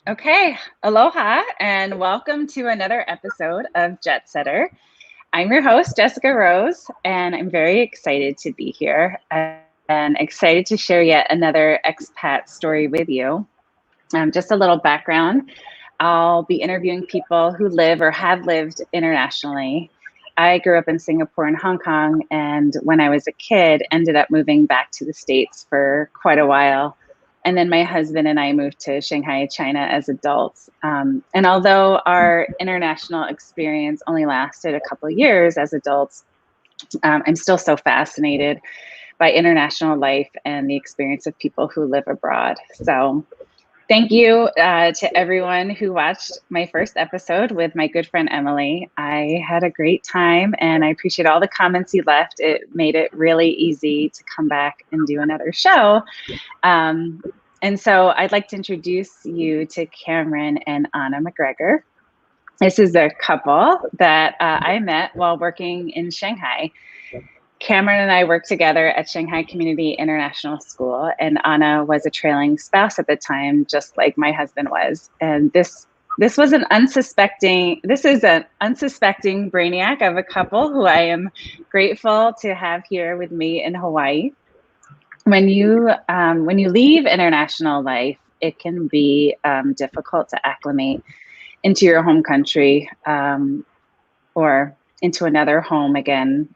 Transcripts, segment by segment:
Okay, aloha and welcome to another episode of Jetsetter. I'm your host, Jessica Rose, and I'm very excited to be here and excited to share yet another expat story with you. Just a little background. I'll be interviewing people who live or have lived internationally. I grew up in Singapore and Hong Kong, and when I was a kid, ended up moving back to the States for quite a while. And then my husband and I moved to Shanghai, China as adults. And although our international experience only lasted a couple of years as adults, I'm still so fascinated by international life and the experience of people who live abroad. So thank you to everyone who watched my first episode with my good friend Emily. I had a great time and I appreciate all the comments you left. It made it really easy to come back and do another show. And so I'd like to introduce you to Cameron and Ana McGregor. This is a couple that I met while working in Shanghai. Cameron and I worked together at Shanghai Community International School, and Ana was a trailing spouse at the time, just like my husband was. And this is an unsuspecting brainiac of a couple who I am grateful to have here with me in Hawaii. When you leave international life, it can be difficult to acclimate into your home country or into another home again.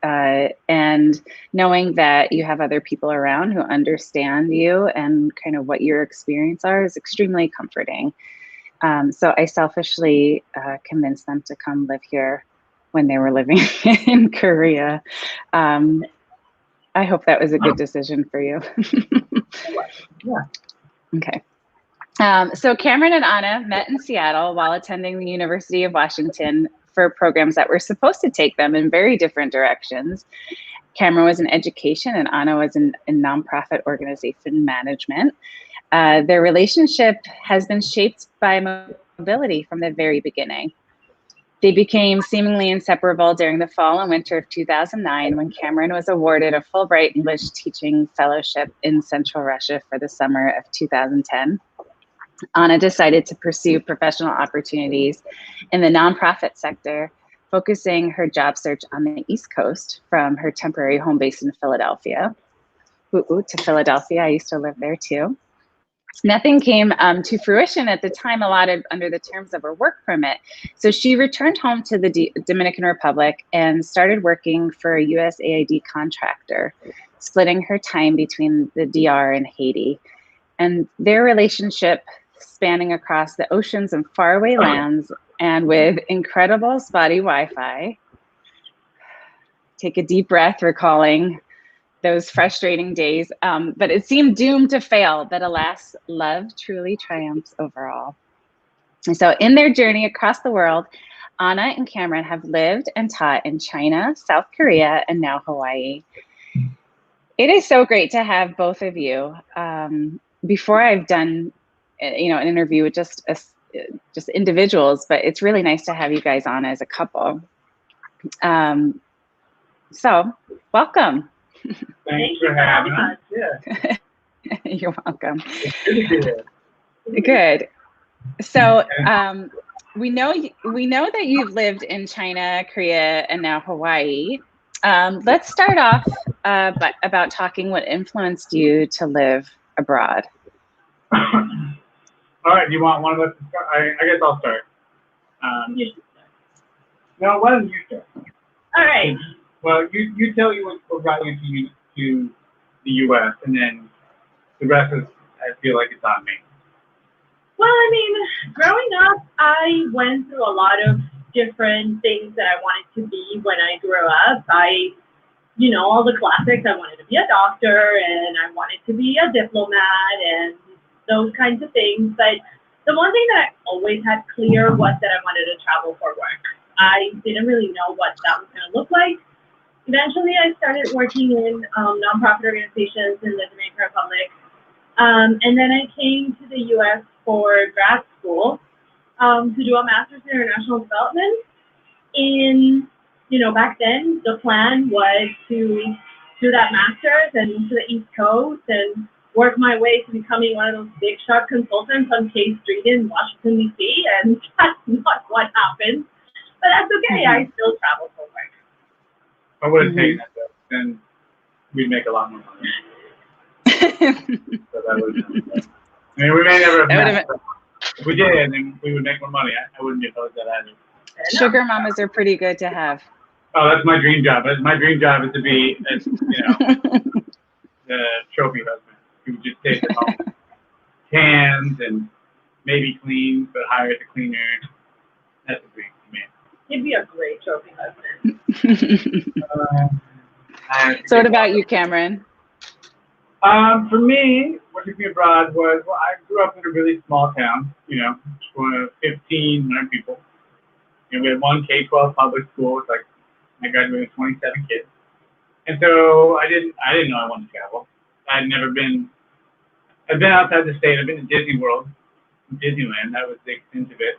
And knowing that you have other people around who understand you and kind of what your experience are is extremely comforting. So I selfishly convinced them to come live here when they were living in Korea. I hope that was a good decision for you. Yeah. Okay. So Cameron and Ana met in Seattle while attending the University of Washington for programs that were supposed to take them in very different directions. Cameron was in education and Ana was in nonprofit organization management. Their relationship has been shaped by mobility from the very beginning. They became seemingly inseparable during the fall and winter of 2009 when Cameron was awarded a Fulbright English Teaching Fellowship in Central Russia for the summer of 2010. Ana decided to pursue professional opportunities in the nonprofit sector, focusing her job search on the East Coast from her temporary home base in Philadelphia. To Philadelphia, I used to live there too. Nothing came to fruition at the time allotted under the terms of her work permit. So she returned home to the Dominican Republic and started working for a USAID contractor, splitting her time between the DR and Haiti. And their relationship spanning across the oceans and faraway lands and with incredible spotty Wi-Fi. Take a deep breath, recalling those frustrating days, but it seemed doomed to fail, but alas, love truly triumphs over all. And so in their journey across the world, Ana and Cameron have lived and taught in China, South Korea, and now Hawaii. It is so great to have both of you. Before I've done, an interview with just individuals, but it's really nice to have you guys on as a couple. So welcome. Thanks for having us. Yeah. You're welcome. Good. Good. So we know that you've lived in China, Korea, and now Hawaii. Let's start off about talking what influenced you to live abroad. All right. Do you want one of us to start? I guess I'll start. You should start. No, why don't you start? All right. Well, you tell you what brought you to the U.S. and then the rest is, I feel like it's on me. Well, I mean, growing up, I went through a lot of different things that I wanted to be when I grew up. All the classics. I wanted to be a doctor and I wanted to be a diplomat and those kinds of things. But the one thing that I always had clear was that I wanted to travel for work. I didn't really know what that was going to look like. Eventually, I started working in nonprofit organizations in the Dominican Republic. And then I came to the U.S. for grad school to do a master's in international development. Back then, the plan was to do that master's and move to the East Coast and work my way to becoming one of those big shot consultants on K Street in Washington, D.C., and that's not what happened. But that's okay. I still travel for work. I would have taken that, though. Then we'd make a lot more money. So that would I mean, we may never have met, but if we did, then we would make more money. I wouldn't be opposed to that either. Sugar mamas are pretty good to have. Oh, that's my dream job. My dream job is to be, the trophy husband who just stays at home, cans and maybe cleans, but hires a cleaner. That's a dream for me. You'd be a great trophy husband. So what about you, Cameron? For me, what took me abroad was, well, I grew up in a really small town, 1,500 people. And we had one K-12 public school. It's like I graduated with 27 kids. And so I didn't know I wanted to travel. I'd been outside the state. I've been to Disney World, Disneyland. That was the extent of it.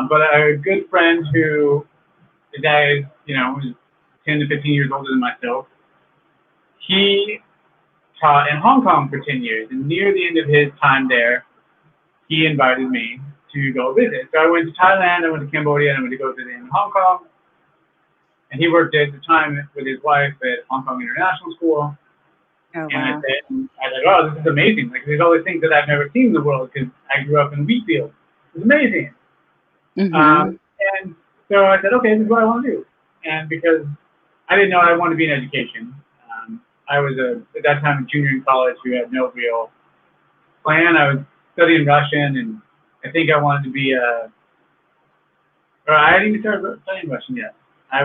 But a good friend who, his dad, was 10 to 15 years older than myself. He taught in Hong Kong for 10 years. And near the end of his time there, he invited me to go visit. So I went to Thailand, I went to Cambodia, and I went to go visit in Hong Kong. And he worked at the time with his wife at Hong Kong International School. Oh, wow. And I said, oh, this is amazing. Like, there's all these things that I've never seen in the world because I grew up in a wheat field. It's amazing. And so I said, okay, this is what I want to do. And because I didn't know I wanted to be in education. I was, at that time, a junior in college who had no real plan. I was studying Russian, and I think I wanted to be I hadn't even started studying Russian yet. I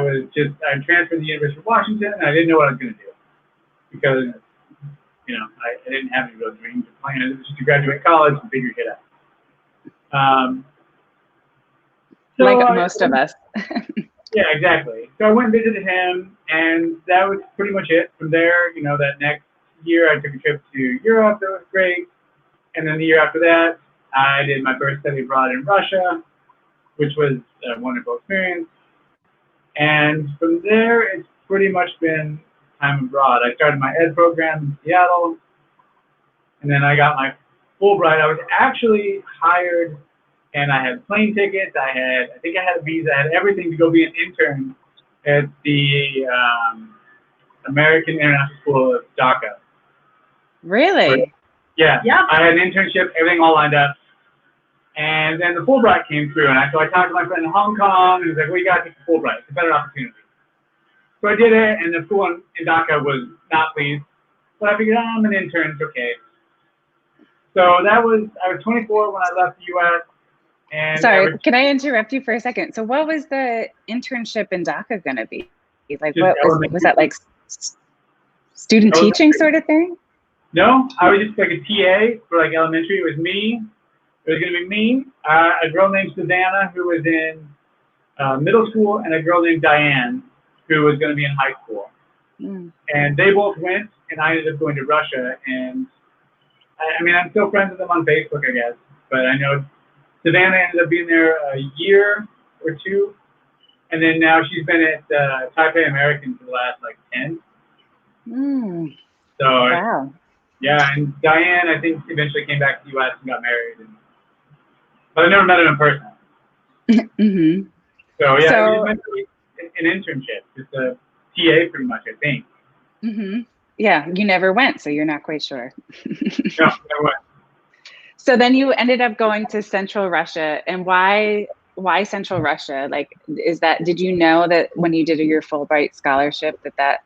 transferred to the University of Washington, and I didn't know what I was going to do because, I didn't have any real dreams or plans. It was just to graduate college and figure it out. Like most of us. Yeah, exactly. So I went and visited him, and that was pretty much it. From there, that next year, I took a trip to Europe. That was great. And then the year after that, I did my first study abroad in Russia, which was a wonderful experience. And from there, it's pretty much been time abroad. I started my ed program in Seattle, and then I got my Fulbright. I was actually hired, and I had plane tickets. I think I had a visa. I had everything to go be an intern at the American International School of Dhaka. Really? Yeah. I had an internship, everything all lined up. And then the Fulbright came through, and so I talked to my friend in Hong Kong, and he was like, well, you got to take the Fulbright. It's a better opportunity. So I did it, and the school in Dhaka was not pleased. But I figured, I'm an intern, it's okay. So I was 24 when I left the U.S. And sorry, can I interrupt you for a second? So what was the internship in Dhaka going to be? Like, what was that, like student teaching sort of thing? No, I was just like a TA for like elementary. It was me. It was going to be me, a girl named Savannah who was in middle school, and a girl named Diane who was going to be in high school. And they both went, and I ended up going to Russia. And I mean, I'm still friends with them on Facebook, I guess. But I know Savannah ended up being there a year or two, and then now she's been at Taipei American for the last like 10. So wow. Yeah, and Diane, I think, eventually came back to the U.S. and got married. But I never met her in person. So yeah, it was meant to be an internship, just a TA pretty much, I think. Yeah, you never went, so you're not quite sure. No, never went. So then you ended up going to Central Russia, and why Central Russia? Like, did you know that when you did your Fulbright scholarship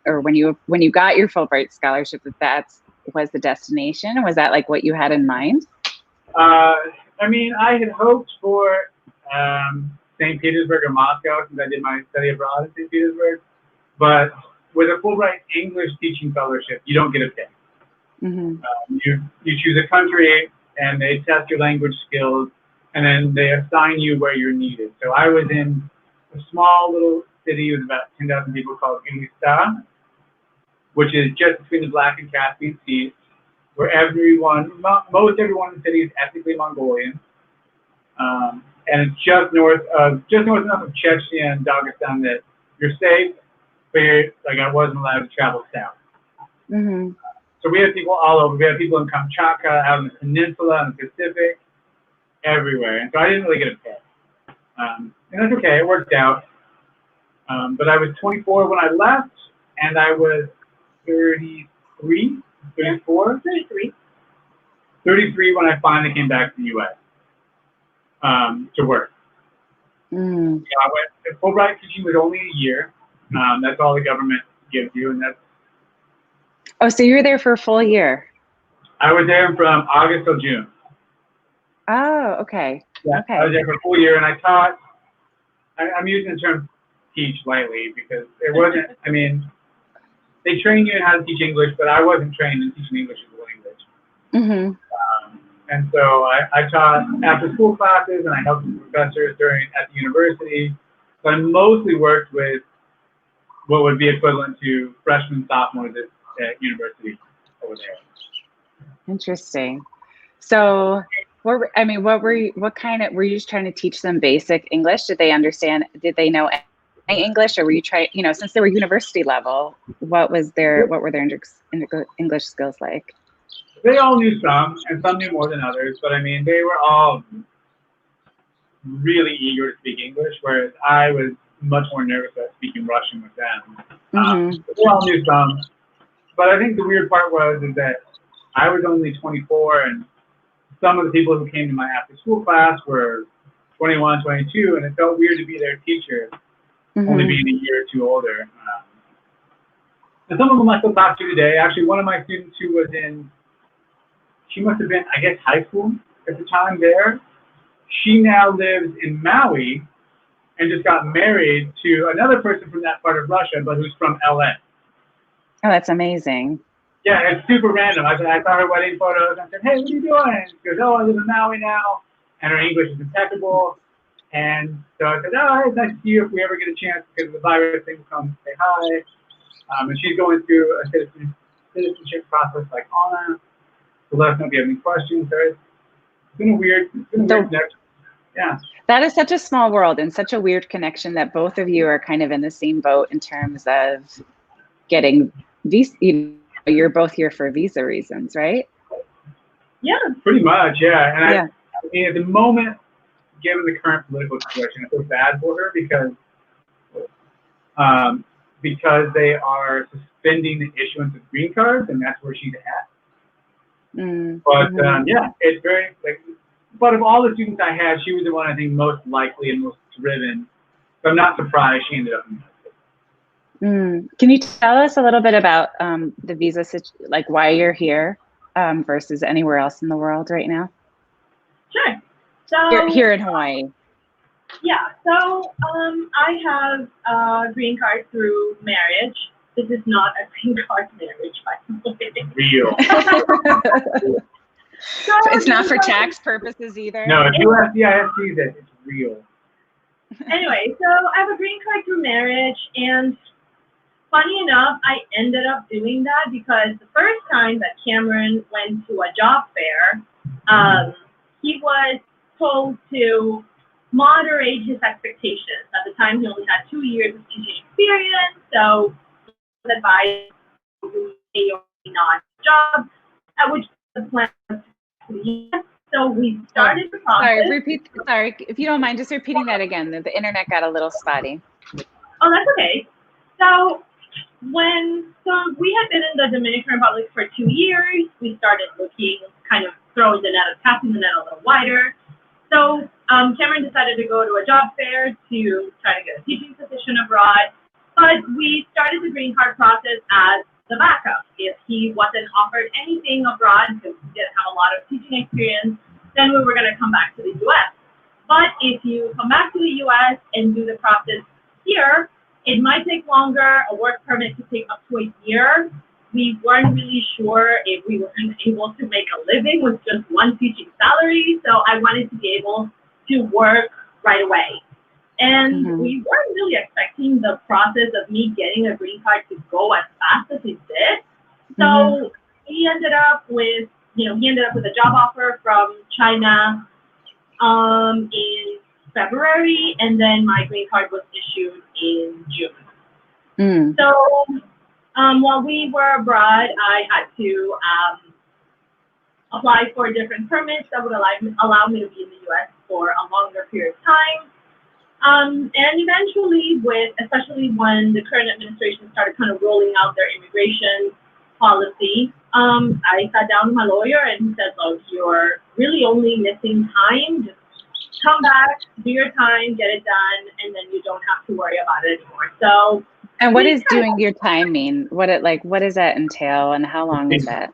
or when you got your Fulbright scholarship that was the destination? Was that like what you had in mind? I mean, I had hoped for St. Petersburg or Moscow since I did my study abroad in St. Petersburg, but with a Fulbright English Teaching Fellowship, you don't get a pick. You choose a country, and they test your language skills, and then they assign you where you're needed. So I was in a small little city with about 10,000 people called Ilista, which is just between the Black and Caspian Seas, where most everyone in the city is ethnically Mongolian, and it's just north enough of Chechnya and Dagestan that you're safe, but I wasn't allowed to travel south. So we had people all over. We had people in Kamchatka, out in the peninsula, in the Pacific, everywhere. And so I didn't really get a pay. And that's okay, it worked out. But I was 24 when I left, and I was 33, 34? 33 when I finally came back to the U.S. To work. I went, Fulbright teaching was only a year. That's all the government gives you, and that's. Oh, so you were there for a full year? I was there from August till June. Oh, okay. Yeah, okay. I was there for a full year, and I taught. I'm using the term teach lightly because it wasn't. I mean, they train you in how to teach English, but I wasn't trained in teaching English as a language. And so I taught after school classes, and I helped the professors at the university. So I mostly worked with what would be equivalent to freshmen, sophomores at university over there. Interesting. So, what were you just trying to teach them basic English? Did they understand? Did they know any English, or were you trying? Since they were university level, what were their English skills like? They all knew some, and some knew more than others. But I mean, they were all really eager to speak English, whereas I was much more nervous about speaking Russian with them. They all knew some. But I think the weird part is that I was only 24, and some of the people who came to my after-school class were 21, 22, and it felt weird to be their teacher, only being a year or two older. And some of them I still talk to today. Actually, one of my students who was she must have been, I guess, high school at the time there. She now lives in Maui and just got married to another person from that part of Russia, but who's from LA. Oh, that's amazing. Yeah, it's super random. I saw her wedding photos and I said, hey, what are you doing? She goes, oh, I live in Maui now. And her English is impeccable. And so I said, oh, it's nice to see you. If we ever get a chance, because of the virus thing, come say hi. And she's going through a citizenship process like Anna. So let us know if you have any questions. So it's been a weird connection. Yeah. That is such a small world and such a weird connection that both of you are kind of in the same boat in terms of getting visa. You're both here for visa reasons, right? Yeah. Pretty much, yeah. And I mean, at the moment, given the current political situation, I feel bad for her because they are suspending the issuance of green cards, and that's where she's at. But yeah, it's very but of all the students I had, she was the one I think most likely and most driven. So I'm not surprised she ended up in that. Can you tell us a little bit about the visa like why you're here versus anywhere else in the world right now? Sure. So here in Hawaii. Yeah. So I have a green card through marriage. This is not a green card marriage, by the way. Real. So it's not for tax purposes either? No, if USCIS sees it, it's real. Anyway, so I have a green card through marriage, and funny enough, I ended up doing that because the first time that Cameron went to a job fair, he was told to moderate his expectations. At the time, he only had 2 years of teaching experience, so he was advised to do a non-job, at which the plan was to leave. So we started the process. Sorry, if you don't mind, just repeating that again. The internet got a little spotty. Oh, that's okay. So we had been in the Dominican Republic for 2 years. We started looking, kind of casting the net a little wider. So Cameron decided to go to a job fair to try to get a teaching position abroad. But we started the green card process as the backup. If he wasn't offered anything abroad because he didn't have a lot of teaching experience, then we were going to come back to the U.S. But if you come back to the U.S. and do the process here, it might take longer. A work permit could take up to a year. We weren't really sure if we were able to make a living with just one teaching salary, so I wanted to be able to work right away. And we weren't really expecting the process of me getting a green card to go as fast as it did. So he ended up with a job offer from China in February, and then my green card was issued in June. So While we were abroad, I had to apply for different permits that would allow me to be in the U.S. for a longer period of time. And eventually, especially when the current administration started kind of rolling out their immigration policy, I sat down with my lawyer and he said, look, you're really only missing time. Just come back, do your time, get it done, and then you don't have to worry about it anymore. So. And what does doing your time mean? What does that entail, and how long is that?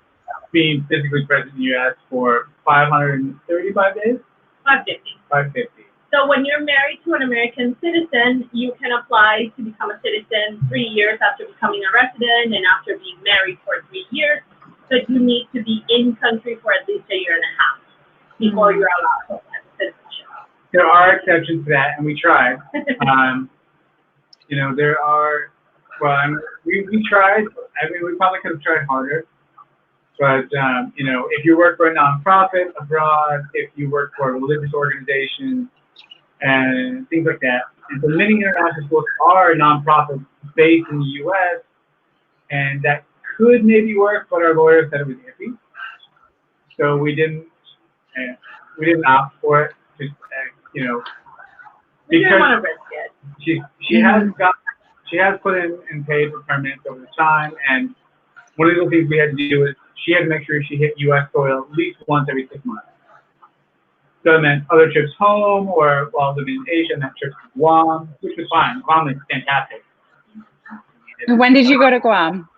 Being physically present in the U.S. for 535 days? 550. 550. So when you're married to an American citizen, you can apply to become a citizen 3 years after becoming a resident and after being married for 3 years. But you need to be in country for at least a year and a half before you're allowed to apply for citizenship. There are exceptions to that, and we tried. There are. Well, we tried. I mean, we probably could have tried harder. But, if you work for a nonprofit abroad, if you work for a religious organization, and things like that. And so many international schools are nonprofits based in the U.S., and that could maybe work, but our lawyer said it was iffy. So we didn't opt for it. Just, we didn't want to risk it. She has put in and paid for permits over the time, and one of the things we had to do is she had to make sure she hit U.S. soil at least once every 6 months. So it meant other trips home, or while living in Asia, and that trip to Guam, which was fine. Guam is fantastic. When did you go to Guam?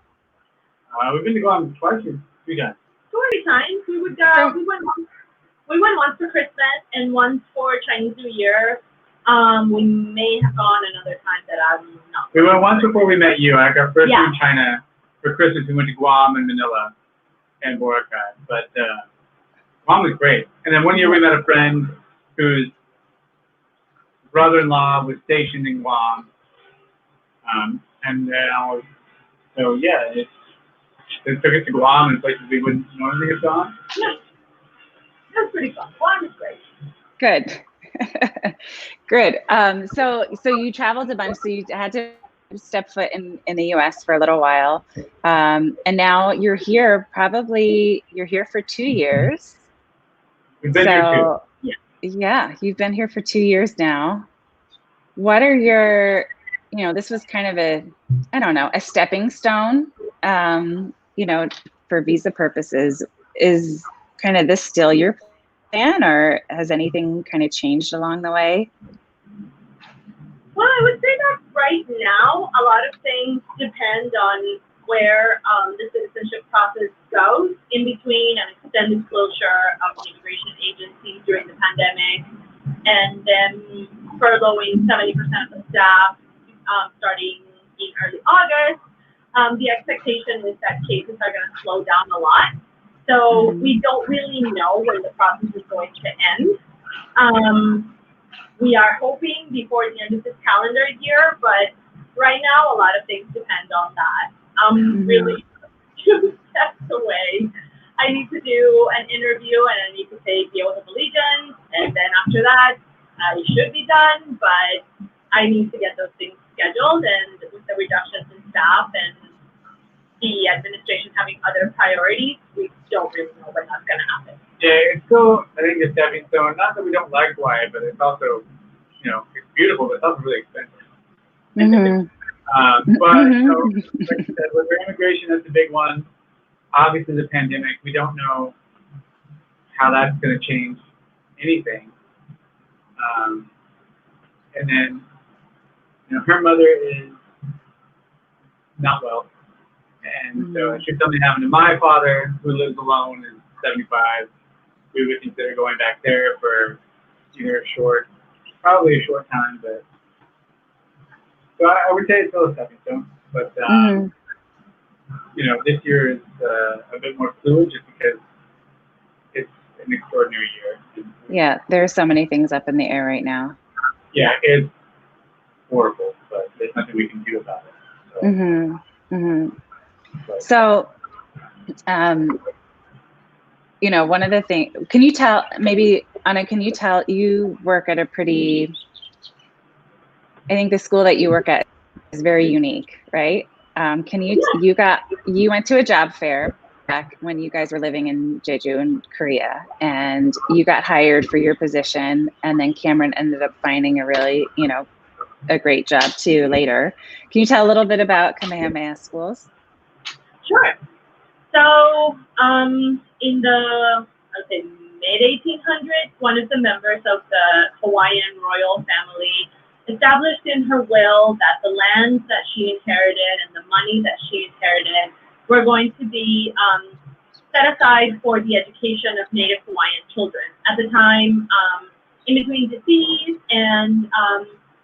We've been to Guam twice or 3 times. 3 times. We went once for Christmas and once for Chinese New Year. We may have gone another time that I'm not. We went once before we met you. Like our first year in Yeah. China for Christmas, we went to Guam and Manila and Boracay. But Guam was great. And then one year we met a friend whose brother-in-law was stationed in Guam. It took us to Guam and places we wouldn't normally have gone. Yeah, that was pretty fun. Guam is great. Good. Good. So you traveled a bunch, so you had to step foot in the US for a little while. And now you're here for 2 years. We've been here too. Yeah, you've been here for 2 years now. What are your, this was kind of a stepping stone, for visa purposes. Is kind of this still your plan, or has anything kind of changed along the way? Well, I would say that right now, a lot of things depend on where the citizenship process goes. In between an extended closure of the immigration agency during the pandemic, and then furloughing 70% of the staff starting in early August, the expectation is that cases are going to slow down a lot. So we don't really know when the process is going to end. We are hoping before the end of this calendar year, but right now a lot of things depend on that. Really 2 steps away. I need to do an interview and I need to take the oath of allegiance, and then after that I should be done, but I need to get those things scheduled, and with the reductions in staff and the administration having other priorities, we don't really know when that's going to happen. Yeah, it's still, I think, a stepping stone. Not that we don't like Hawaii, but it's also, it's beautiful, but it's also really expensive. But, like I said, with immigration, that's a big one. Obviously, the pandemic, we don't know how that's going to change anything. And then, her mother is not well. And so should something happen to my father, who lives alone, is 75, we would consider going back there for either probably a short time, but so I would say it's still a stepping stone. But this year is a bit more fluid just because it's an extraordinary year. Yeah, there are so many things up in the air right now. Yeah, it's horrible, but there's nothing we can do about it. So. One of the things, can you tell, maybe, Ana, you work at I think the school that you work at is very unique, right? You went to a job fair back when you guys were living in Jeju in Korea, and you got hired for your position, and then Cameron ended up finding a really, a great job too later. Can you tell a little bit about Kamehameha Schools? Sure. So in the mid-1800s, one of the members of the Hawaiian royal family established in her will that the lands that she inherited and the money that she inherited were going to be set aside for the education of Native Hawaiian children. At the time, in between disease and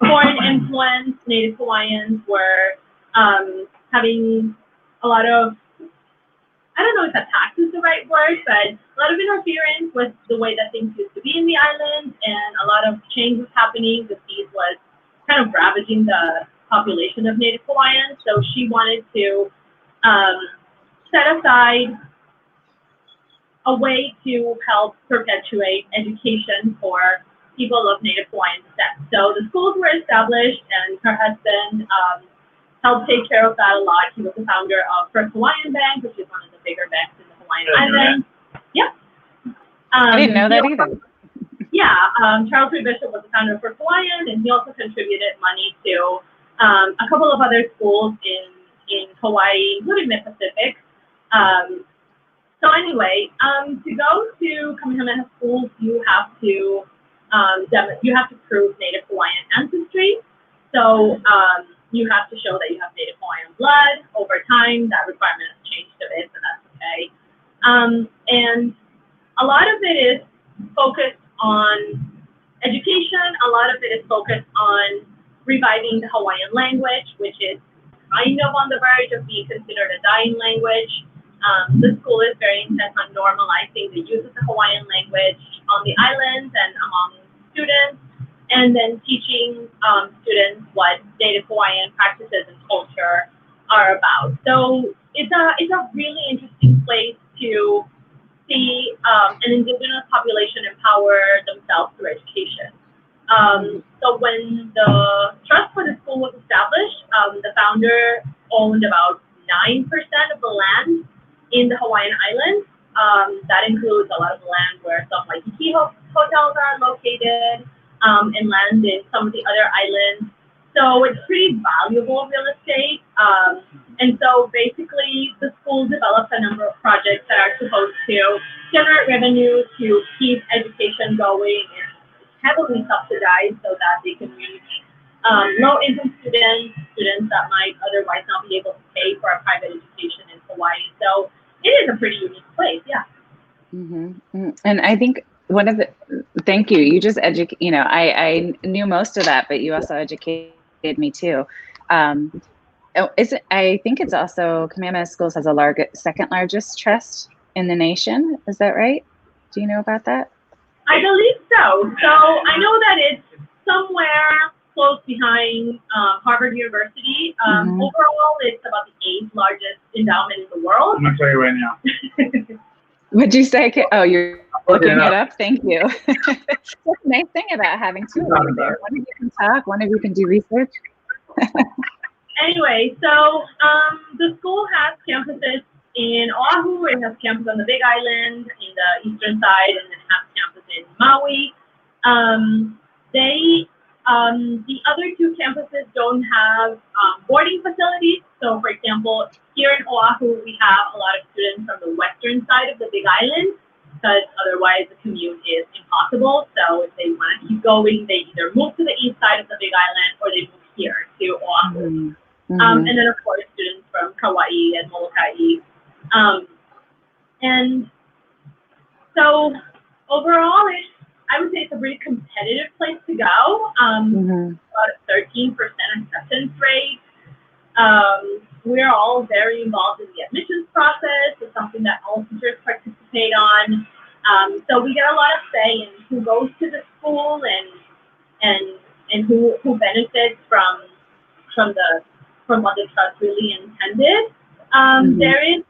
foreign influence, Native Hawaiians were having a lot of, I don't know if attack is the right word, but a lot of interference with the way that things used to be in the island, and a lot of change was happening. Disease was kind of ravaging the population of Native Hawaiians, so she wanted to set aside a way to help perpetuate education for people of Native Hawaiian descent. So the schools were established, and her husband helped take care of that a lot. He was the founder of First Hawaiian Bank, which is one of the bigger banks in the Hawaiian Islands. Yep. I didn't know that either. Yeah, Charles Reed Bishop was the founder of First Hawaiian, and he also contributed money to a couple of other schools in Hawaii, including the Pacific. So anyway, to go to Kamehameha Schools, you have to prove Native Hawaiian ancestry. So you have to show that you have Native Hawaiian blood. Over time, that requirement has changed a bit, but that's okay. And a lot of it is focused on education. A lot of it is focused on reviving the Hawaiian language, which is kind of on the verge of being considered a dying language. The school is very intent on normalizing the use of the Hawaiian language on the islands and among students, and then teaching students what Native Hawaiian practices and culture are about. So it's a really interesting place to see an indigenous population empower themselves through education. So when the trust for the school was established, the founder owned about 9% of the land in the Hawaiian Islands. That includes a lot of the land where some Waikiki hotels are located, and land in some of the other islands. So it's pretty valuable real estate. And so basically the school develops a number of projects that are supposed to generate revenue to keep education going, and heavily subsidized so that they can reach low-income students that might otherwise not be able to pay for a private education in Hawaii. So it is a pretty unique place, yeah. Mm-hmm. And I think thank you. You just I knew most of that, but you also educated me too. I think it's also Kamehameha Schools has a second largest trust in the nation. Is that right? Do you know about that? I believe so. So I know that it's somewhere close behind Harvard University. Overall, it's about the 8th largest endowment in the world. I'm going to tell you right now. Would you say? Oh, you're looking it up. Thank you. That's a nice thing about having two of you there. One of you can talk, one of you can do research. Anyway, so the school has campuses in Oahu. It has campus on the Big Island in the eastern side, and then has campus in Maui. The other two campuses don't have boarding facilities. So, for example, here in Oahu, we have a lot of students from the western side of the Big Island, because otherwise the commute is impossible. So if they want to keep going, they either move to the east side of the Big Island or they move here to Oahu. And then, of course, students from Kauai and Molokai. And so overall, I would say it's a really competitive place to go. About a 13% acceptance rate. We're all very involved in the admissions process. It's something that all teachers participate on. So we get a lot of say in who goes to the school and who benefits from what the trust really intended. There is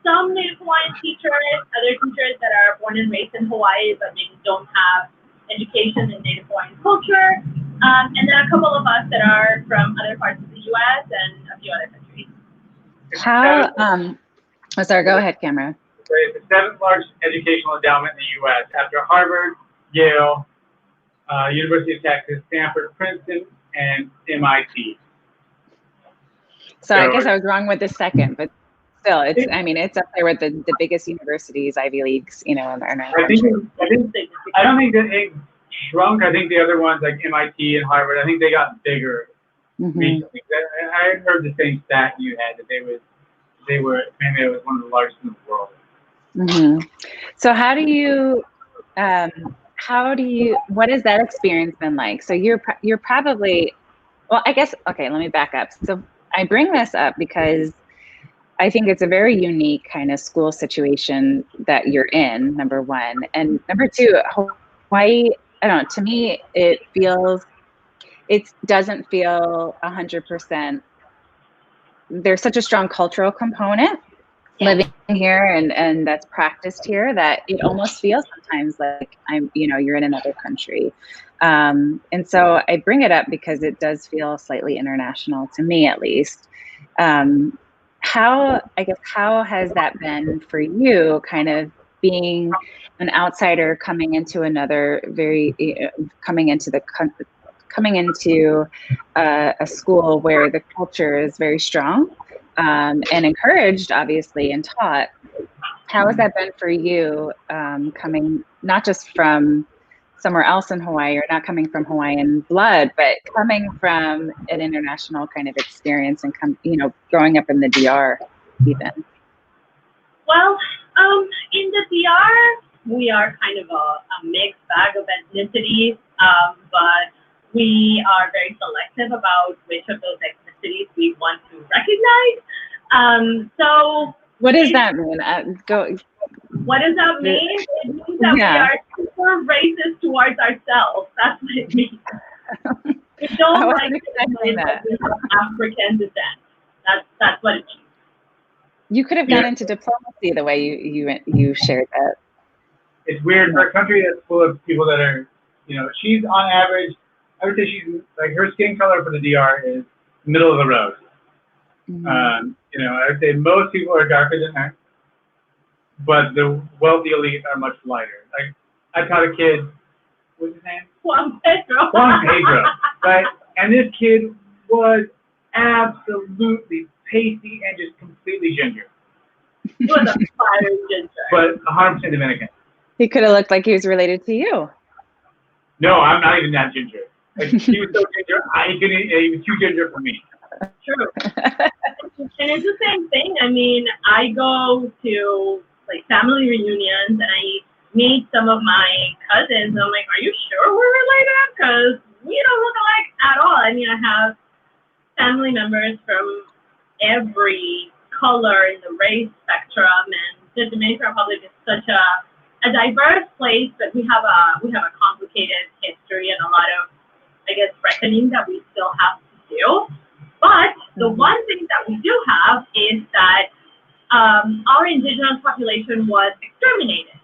some Native Hawaiian teachers, other teachers that are born and raised in Hawaii, but maybe don't have education in Native Hawaiian culture. And then a couple of us that are from other parts of the U.S. and a few other countries. How, oh, sorry, go ahead, Cameron. It's the 7th largest educational endowment in the U.S. after Harvard, Yale, University of Texas, Stanford, Princeton, and MIT. So I guess I was wrong with the second, but still, it's, I mean, it's up there with the biggest universities, Ivy Leagues, you know, in our country. I don't think that it shrunk. I think the other ones like MIT and Harvard, I think they got bigger recently. I had heard the same stat you had, that maybe it was one of the largest in the world. So how do you, what has that experience been like? So you're probably, well, I guess, okay, let me back up. So I bring this up because I think it's a very unique kind of school situation that you're in, number one. And number two, Hawaii, I don't know, to me, it doesn't feel 100%. There's such a strong cultural component living here and that's practiced here that it almost feels sometimes like you're in another country. And so I bring it up because it does feel slightly international to me, at least. How has that been for you, kind of being an outsider coming into another coming into a school where the culture is very strong and encouraged, obviously, and taught? How has that been for you, coming not just from somewhere else in Hawaii, or not coming from Hawaiian blood, but coming from an international kind of experience and growing up in the DR even? Well, in the DR, we are kind of a mixed bag of ethnicities, but we are very selective about which of those ethnicities we want to recognize. So what does that mean? What does that mean? It means that we are super racist towards ourselves. That's what it means. We don't like to say that we have African descent. That's what it means. You could have gone into diplomacy the way you shared that. It's weird for a country that's full of people that are, she's on average, I would say she's like, her skin color for the DR is middle of the road. I would say most people are darker than her, but the wealthy elite are much lighter. Like, I taught a kid, what's his name? Juan Pedro, right? And this kid was absolutely pasty and just completely ginger. He was a fire ginger. But 100% Dominican. He could have looked like he was related to you. No, I'm not even that ginger. Like, he was so ginger, he was too ginger for me. True. And it's the same thing. I mean, I go to like family reunions and I meet some of my cousins. And I'm like, are you sure we're related? Because we don't look alike at all. I mean, I have family members from every color in the race spectrum, and the Dominican Republic is such a diverse place, but we have a complicated history and a lot of, I guess, reckoning that we still have to do. But the one thing that we do have is that our indigenous population was exterminated.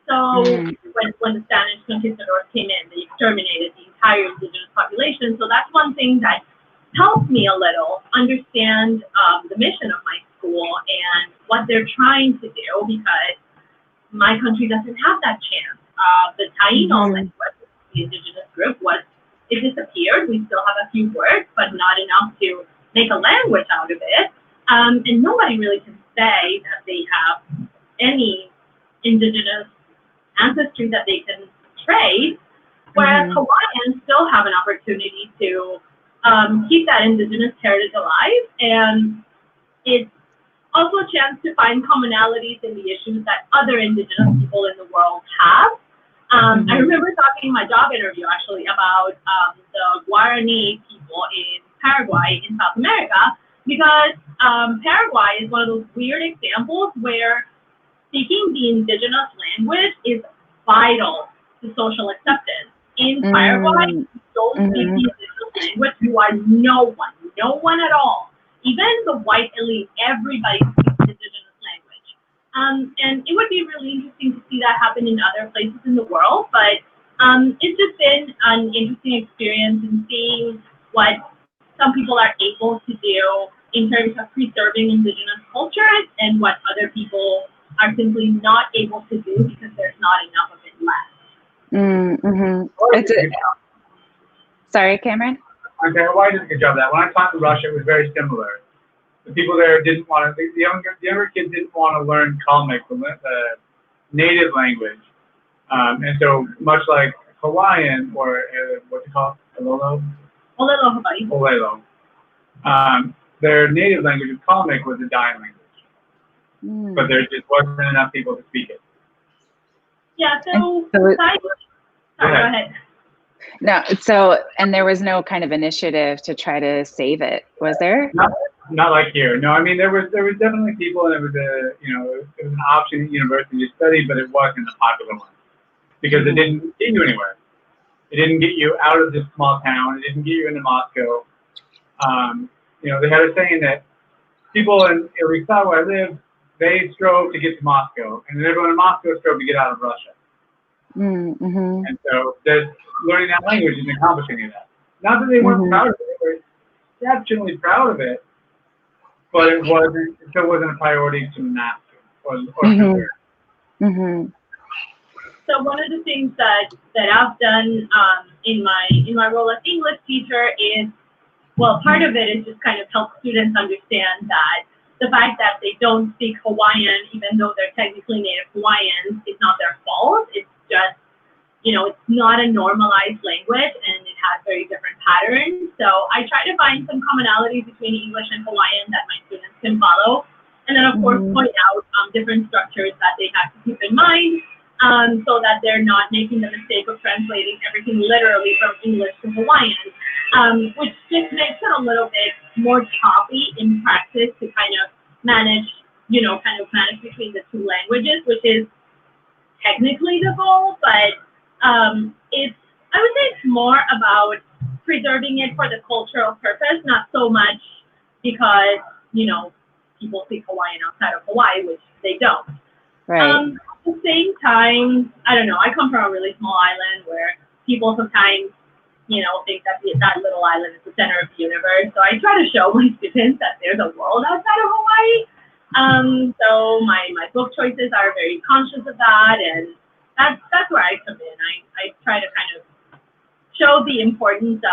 So when the Spanish conquistadors came in, they exterminated the entire indigenous population. So that's one thing that helped me a little understand the mission of my school and what they're trying to do, because my country doesn't have that chance. The Taino language, the indigenous group, it disappeared. We still have a few words, but not enough to make a language out of it. And nobody really can say that they have any indigenous ancestry that they can trade, whereas Hawaiians still have an opportunity to keep that indigenous heritage alive. And it's also a chance to find commonalities in the issues that other indigenous people in the world have. I remember talking in my job interview actually about the Guarani people in Paraguay in South America, because Paraguay is one of those weird examples where speaking the indigenous language is vital to social acceptance. In Paraguay, if you don't speak the indigenous language, you are no one at all. Even the white elite, everybody speaks indigenous language. And it would be really interesting to see that happen in other places in the world, but it's just been an interesting experience in seeing what some people are able to do in terms of preserving indigenous cultures and what other people are simply not able to do because there's not enough of it left. Mm-hmm. Sorry, Cameron? Hawaii did a good job of that. When I taught in Russia, it was very similar. The people there didn't want to, the younger kids didn't want to learn Kalmyk, the native language. And so much like Hawaiian, or what's it called? Olelo, Hawaii. Olelo. Their native language of Kalmyk was a dying language. But there just wasn't enough people to speak it. Yeah, so go ahead. No, and there was no kind of initiative to try to save it, was there? Not like here. No, I mean there was definitely people, and it was it was an option at university to study, but it wasn't a popular one because it didn't get you anywhere. It didn't get you out of this small town. It didn't get you into Moscow. They had a saying that people in Rizal, where I live, they strove to get to Moscow, and then everyone in Moscow strove to get out of Russia. Mm-hmm. And so just learning that language didn't accomplish any of that. Not that they weren't proud of it; they were exceptionally proud of it, but it still wasn't a priority to master or learn. So one of the things that I've done in my role as English teacher is, well, part of it is just kind of help students understand that the fact that they don't speak Hawaiian, even though they're technically native Hawaiians, is not their fault. It's just, it's not a normalized language and it has very different patterns. So I try to find some commonalities between English and Hawaiian that my students can follow. And then, of course, point out different structures that they have to keep in mind so that they're not making the mistake of translating everything literally from English to Hawaiian, which just makes it a little bit more choppy in practice to kind of manage between the two languages, which is technically the goal, but I would say it's more about preserving it for the cultural purpose, not so much because, people speak Hawaiian outside of Hawaii, which they don't. Right. At the same time, I don't know, I come from a really small island where people sometimes, think that that little island is the center of the universe. So I try to show my students that there's a world outside of Hawaii. So my book choices are very conscious of that, and that's where I come in. I try to kind of show the importance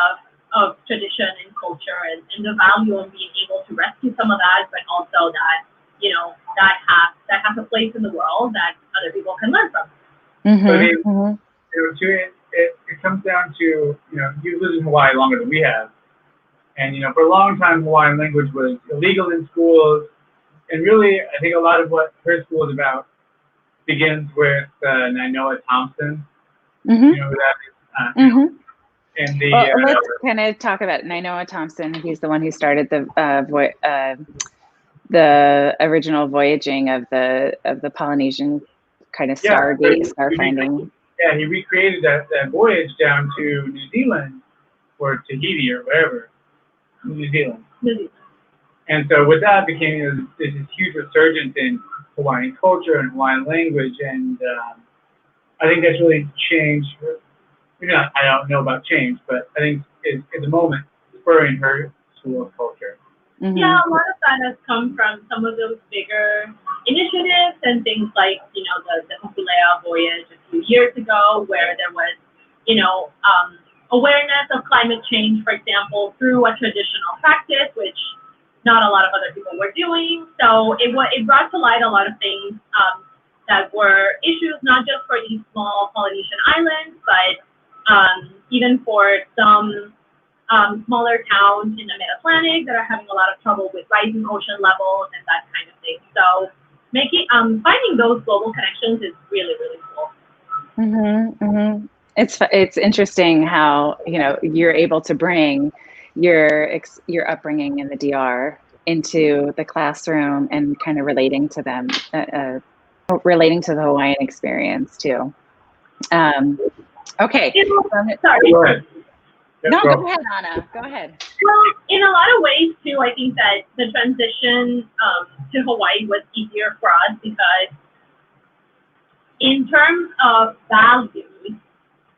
of tradition and culture and the value of being able to rescue some of that, but also that, that has a place in the world that other people can learn from. It comes down to, you live in Hawaii longer than we have. And, for a long time, Hawaiian language was illegal in schools. And really, I think a lot of what her school is about begins with Nainoa Thompson. You know who that is? And let's kind of talk about Nainoa Thompson. He's the one who started the original voyaging of the Polynesian kind of star finding. Yeah, he recreated that voyage down to New Zealand or Tahiti or wherever, New Zealand. And so with that became this huge resurgence in Hawaiian culture and Hawaiian language, and I think that's really changed. I don't know about change, but I think it's at the moment spurring her school of culture. Yeah, a lot of that has come from some of those bigger initiatives and things like, the Hokulea voyage a few years ago, where there was, awareness of climate change, for example, through a traditional practice, which not a lot of other people were doing. So it brought to light a lot of things that were issues, not just for these small Polynesian islands, but even for some smaller towns in the mid-Atlantic that are having a lot of trouble with rising ocean levels and that kind of thing. So finding those global connections is really, really cool. It's interesting how you're able to bring your upbringing in the DR into the classroom and kind of relating to them, relating to the Hawaiian experience too. Okay. Sorry. Go ahead. No, go ahead, Ana. Go ahead. Well, in a lot of ways, too, I think that the transition to Hawaii was easier for us because in terms of values,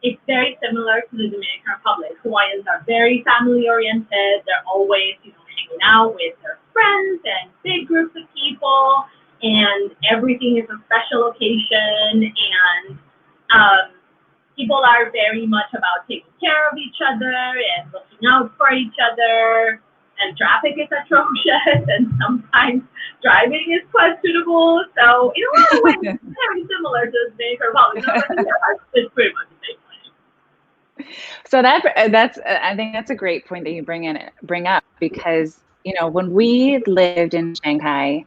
it's very similar to the Dominican Republic. Hawaiians are very family-oriented. They're always, hanging out with their friends and big groups of people, and everything is a special occasion, and people are very much about taking care of each other and looking out for each other, and traffic is atrocious, and sometimes driving is questionable. So in a lot of ways, it's very similar to the Dominican Republic. It's pretty much the same place. So that's I think that's a great point that you bring up, because when we lived in Shanghai,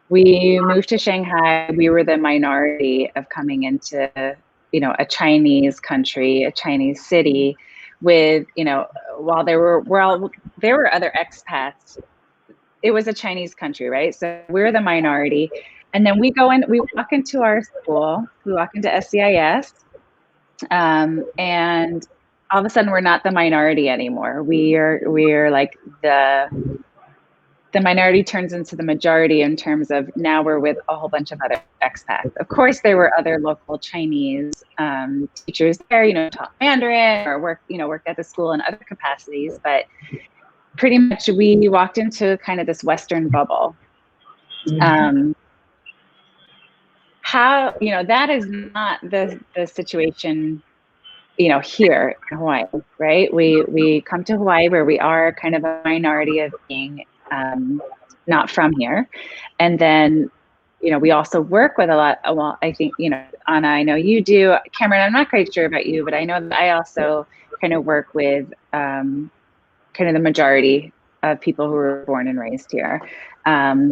we moved to Shanghai. We were the minority of coming into a Chinese country, a Chinese city, with while there were other expats, it was a Chinese country, right? So we're the minority, and then we walk into our school, we walk into SCIS. And all of a sudden, we're not the minority anymore. We're like the minority turns into the majority in terms of now we're with a whole bunch of other expats. Of course, there were other local Chinese teachers there, taught Mandarin or worked at the school in other capacities. But pretty much, we walked into kind of this Western bubble. How that is not the situation here in Hawaii, right? We come to Hawaii where we are kind of a minority of being not from here, and then we also work with a lot. Well, I think Ana, I know you do. Cameron, I'm not quite sure about you, but I know that I also kind of work with kind of the majority of people who were born and raised here. How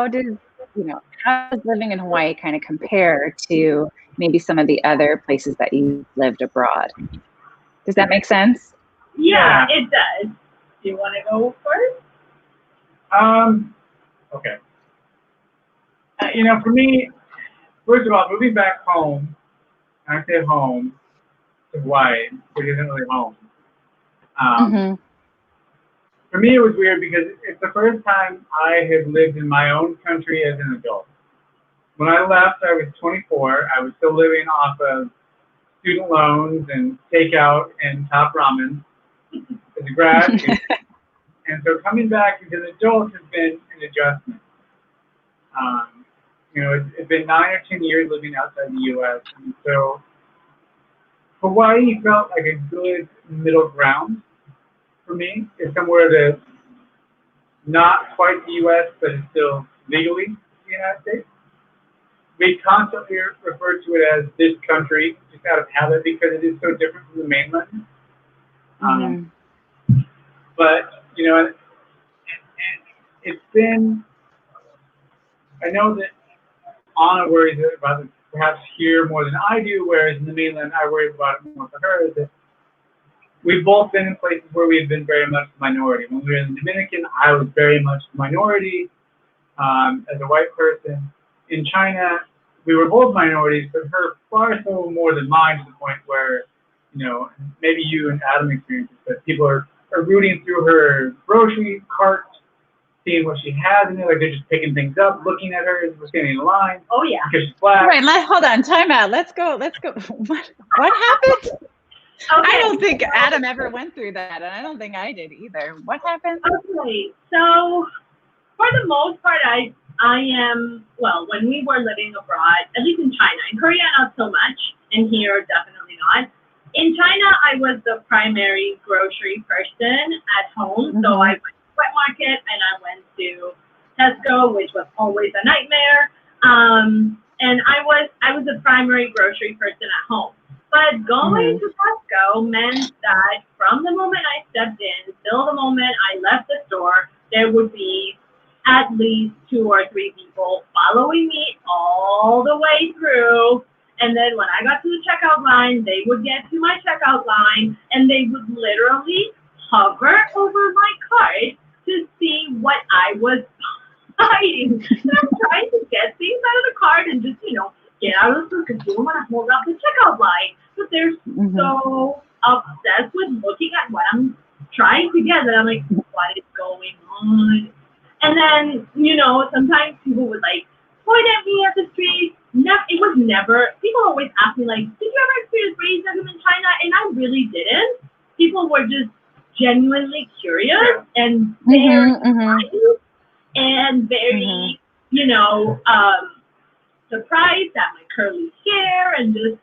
does living in Hawaii kind of compare to maybe some of the other places that you lived abroad? Does that make sense? Yeah, it does. Do you want to go first? Okay. For me, first of all, moving back home, I say home, to Hawaii, which isn't really home. For me, it was weird because it's the first time I had lived in my own country as an adult. When I left, I was 24. I was still living off of student loans and takeout and top ramen as a grad student. And so coming back as an adult has been an adjustment. It's been 9 or 10 years living outside the U.S. And so Hawaii felt like a good middle ground for me. It's somewhere that's not quite the U.S., but is still legally the United States. We constantly refer to it as this country, just out of habit, because it is so different from the mainland. But, it's been, I know that Ana worries about it perhaps here more than I do, whereas in the mainland, I worry about it more for her, is that we've both been in places where we've been very much the minority. When we were in the Dominican, I was very much the minority as a white person. In China, we were both minorities, but her far so more than mine, to the point where, maybe you and Adam experienced it, but people are rooting through her grocery cart, seeing what she has, and they're just picking things up, looking at her as we're standing in line. Oh yeah. Because she's black. Right, hold on, time out. Let's go. What happened? Okay. I don't think Adam ever went through that, and I don't think I did either. What happened? Okay, so for the most part, I am, when we were living abroad, at least in China, in Korea not so much, and here definitely not. In China, I was the primary grocery person at home, so I went to the wet market and I went to Tesco, which was always a nightmare, and I was the primary grocery person at home. But going to Tesco meant that from the moment I stepped in till the moment I left the store, there would be at least 2 or 3 people following me all the way through. And then when I got to the checkout line, they would get to my checkout line and they would literally hover over my cart to see what I was buying. And I'm trying to get things out of the cart and just, get out of the store because you don't want to hold up the checkout line. But they're so obsessed with looking at what I'm trying to get that I'm like, what is going on? And then, sometimes people would point at me at the street. It was never, people always ask me did you ever experience racism in China? And I really didn't. People were just genuinely curious and very nice and very, you know, surprised at my curly hair, and just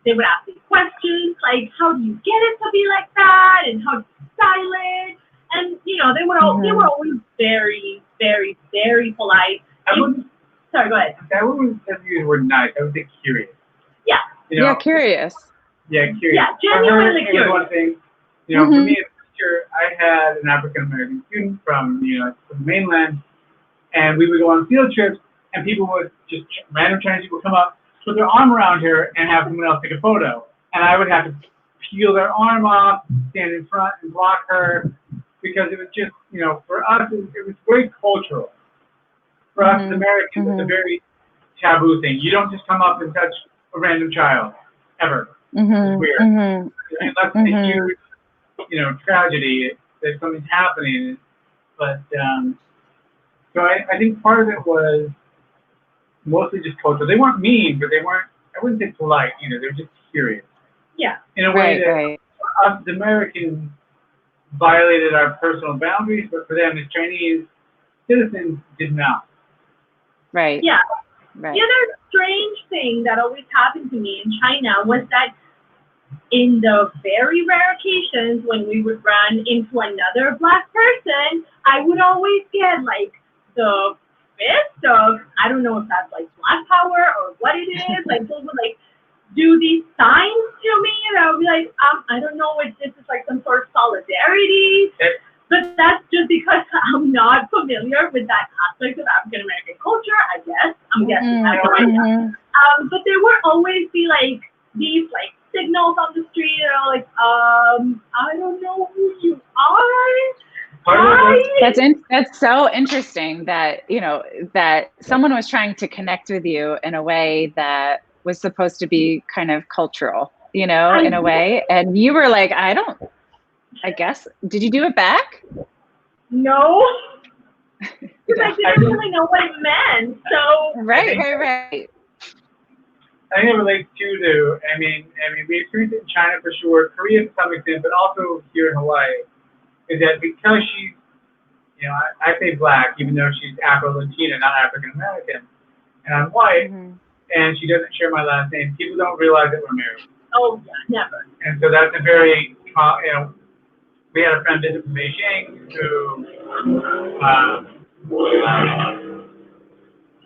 they would ask me questions like, how do you get it to be like that, and how do you style it? And you know, they were always very, very, very polite. Sorry, go ahead. I wouldn't use the word nice. I would say curious. Yeah. You know, yeah, curious. Yeah, curious. Yeah, genuinely for her, curious. One thing, you know, for me as a teacher, I had an African American student from the mainland, and we would go on field trips, and people would just random Chinese people come up, put their arm around her, and have someone else take a photo, and I would have to peel their arm off, stand in front, and block her, because it was just, you know, for us, it was very cultural. For us as Americans, it's a very taboo thing. You don't just come up and touch a random child, ever. It's weird. Unless it's a huge, you know, tragedy that something's happening. But, so I think part of it was mostly just cultural. They weren't mean, but they weren't, I wouldn't say polite either. They were just curious. Yeah. In a way that us, the Americans, violated our personal boundaries, but for them, as Chinese citizens, did not. Right. Yeah. Right. The other strange thing that always happened to me in China was that in the very rare occasions when we would run into another Black person, I would always get like the fist of, I don't know if that's like Black power or what it is, like they would like do these signs to me, and I would be like, I don't know if this is like some sort of solidarity. But that's just because I'm not familiar with that aspect of African American culture, I guess. I'm guessing. I don't know. But there would always be like these like signals on the street, you know, like, I don't know who you are. That's so interesting that, you know, that someone was trying to connect with you in a way that was supposed to be kind of cultural, you know, in a way. And you were like, I guess, did you do it back? No, because I didn't really know what it meant. So right. I think it relates to, I mean, we experienced it in China for sure, Korea to some extent, but also here in Hawaii, is that because she's, you know, I say Black, even though she's Afro-Latina, not African-American, and I'm white, and she doesn't share my last name, people don't realize that we're married. Oh, yeah, never. And so that's a very, you know, we had a friend visit from Beijing who, we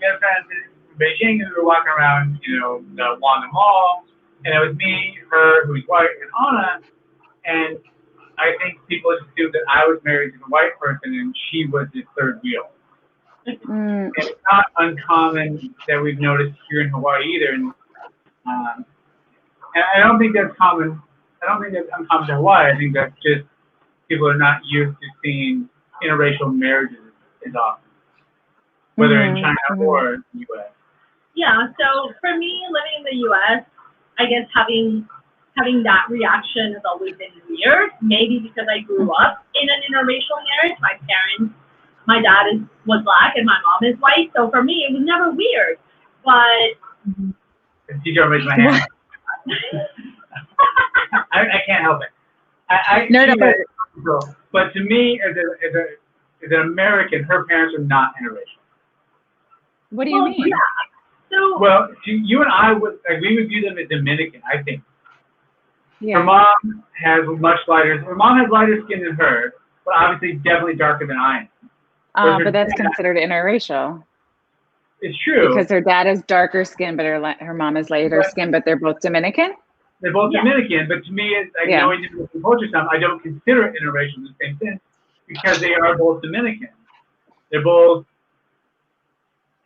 had a friend visit from Beijing who were walking around, you know, the Wanda Mall, and it was me, her, who's white, and Ana, and I think people assumed that I was married to the white person and she was his third wheel. And it's not uncommon that we've noticed here in Hawaii either, and I don't think that's common. I don't think that's uncommon to Hawaii. I think that's just people are not used to seeing interracial marriages as often, whether in China or in the U.S. Yeah, so for me, living in the U.S., I guess having that reaction has always been weird. Maybe because I grew up in an interracial marriage. My dad was Black and my mom is white, so for me it was never weird. But Did you raise my hand? I can't help it. No. But to me, as an American, her parents are not interracial. What do you mean? Yeah. So, well, you and I would view them as Dominican, I think. Yeah. Her mom has lighter skin than her, but obviously definitely darker than I am. But that's considered interracial. It's true. Because her dad is darker skin, but her mom is lighter skin, but they're both Dominican? They're both Dominican, but to me, it's like knowing Dominican culture, I don't consider it interracial in the same sense because they are both Dominican. They're both,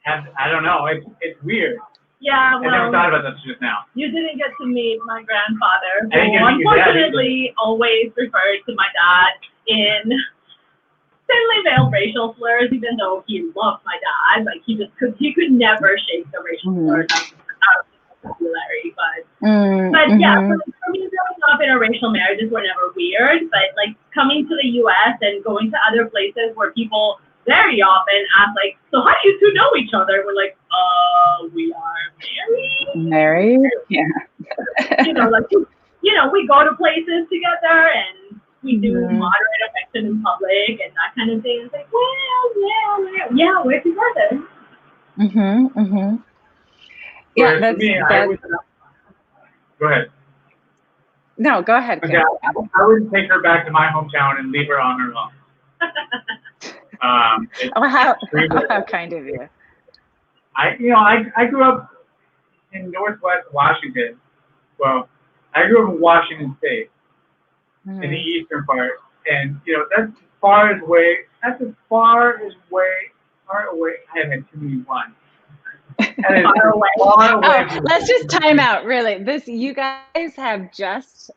I don't know, it's weird. Yeah, well, I never thought about this just now. You didn't get to meet my grandfather, who unfortunately always referred to my dad in thinly veiled racial slurs, even though he loved my dad. Like he could never shake the racial slurs out of his vocabulary. But yeah, for me, growing up interracial marriages were never weird. But like coming to the U.S. and going to other places where people very often ask like, so how do you two know each other? We're like, we are married. Married? Yeah. Like, we go to places together and we do moderate affection in public and that kind of thing. It's like, well, yeah, we're together. Yeah, Whereas for me, I would, go ahead. No, go ahead. Okay, I wouldn't take her back to my hometown and leave her on her own. How kind of you. I grew up in Northwest Washington. Well, I grew up in Washington State, in the eastern part, and that's as far away. I haven't had too many ones. Far away. Let's just time out. Really, you guys have just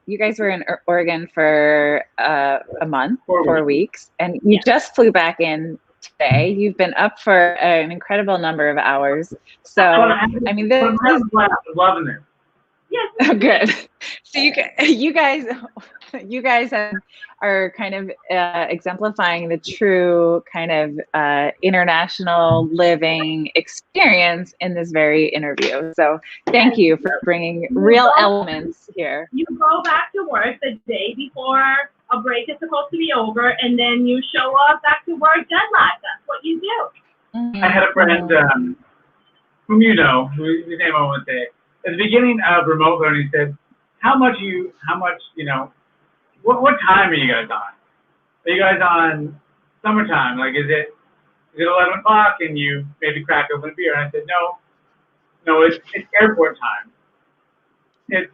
you guys were in Oregon for a month, 4 weeks, and you just flew back in today. You've been up for an incredible number of hours. So I mean, this is loving it. Yes. Oh, good. So you guys are kind of exemplifying the true kind of international living experience in this very interview. So thank you for bringing real elements here. You go back to work the day before a break is supposed to be over, and then you show up back to work jet lag. That's what you do. I had a friend whom you know, whose name I won't say. At the beginning of remote learning, said, how much, what time are you guys on? Are you guys on summertime? Like, is it 11 o'clock and you maybe crack open a beer? And I said, no, it's airport time. No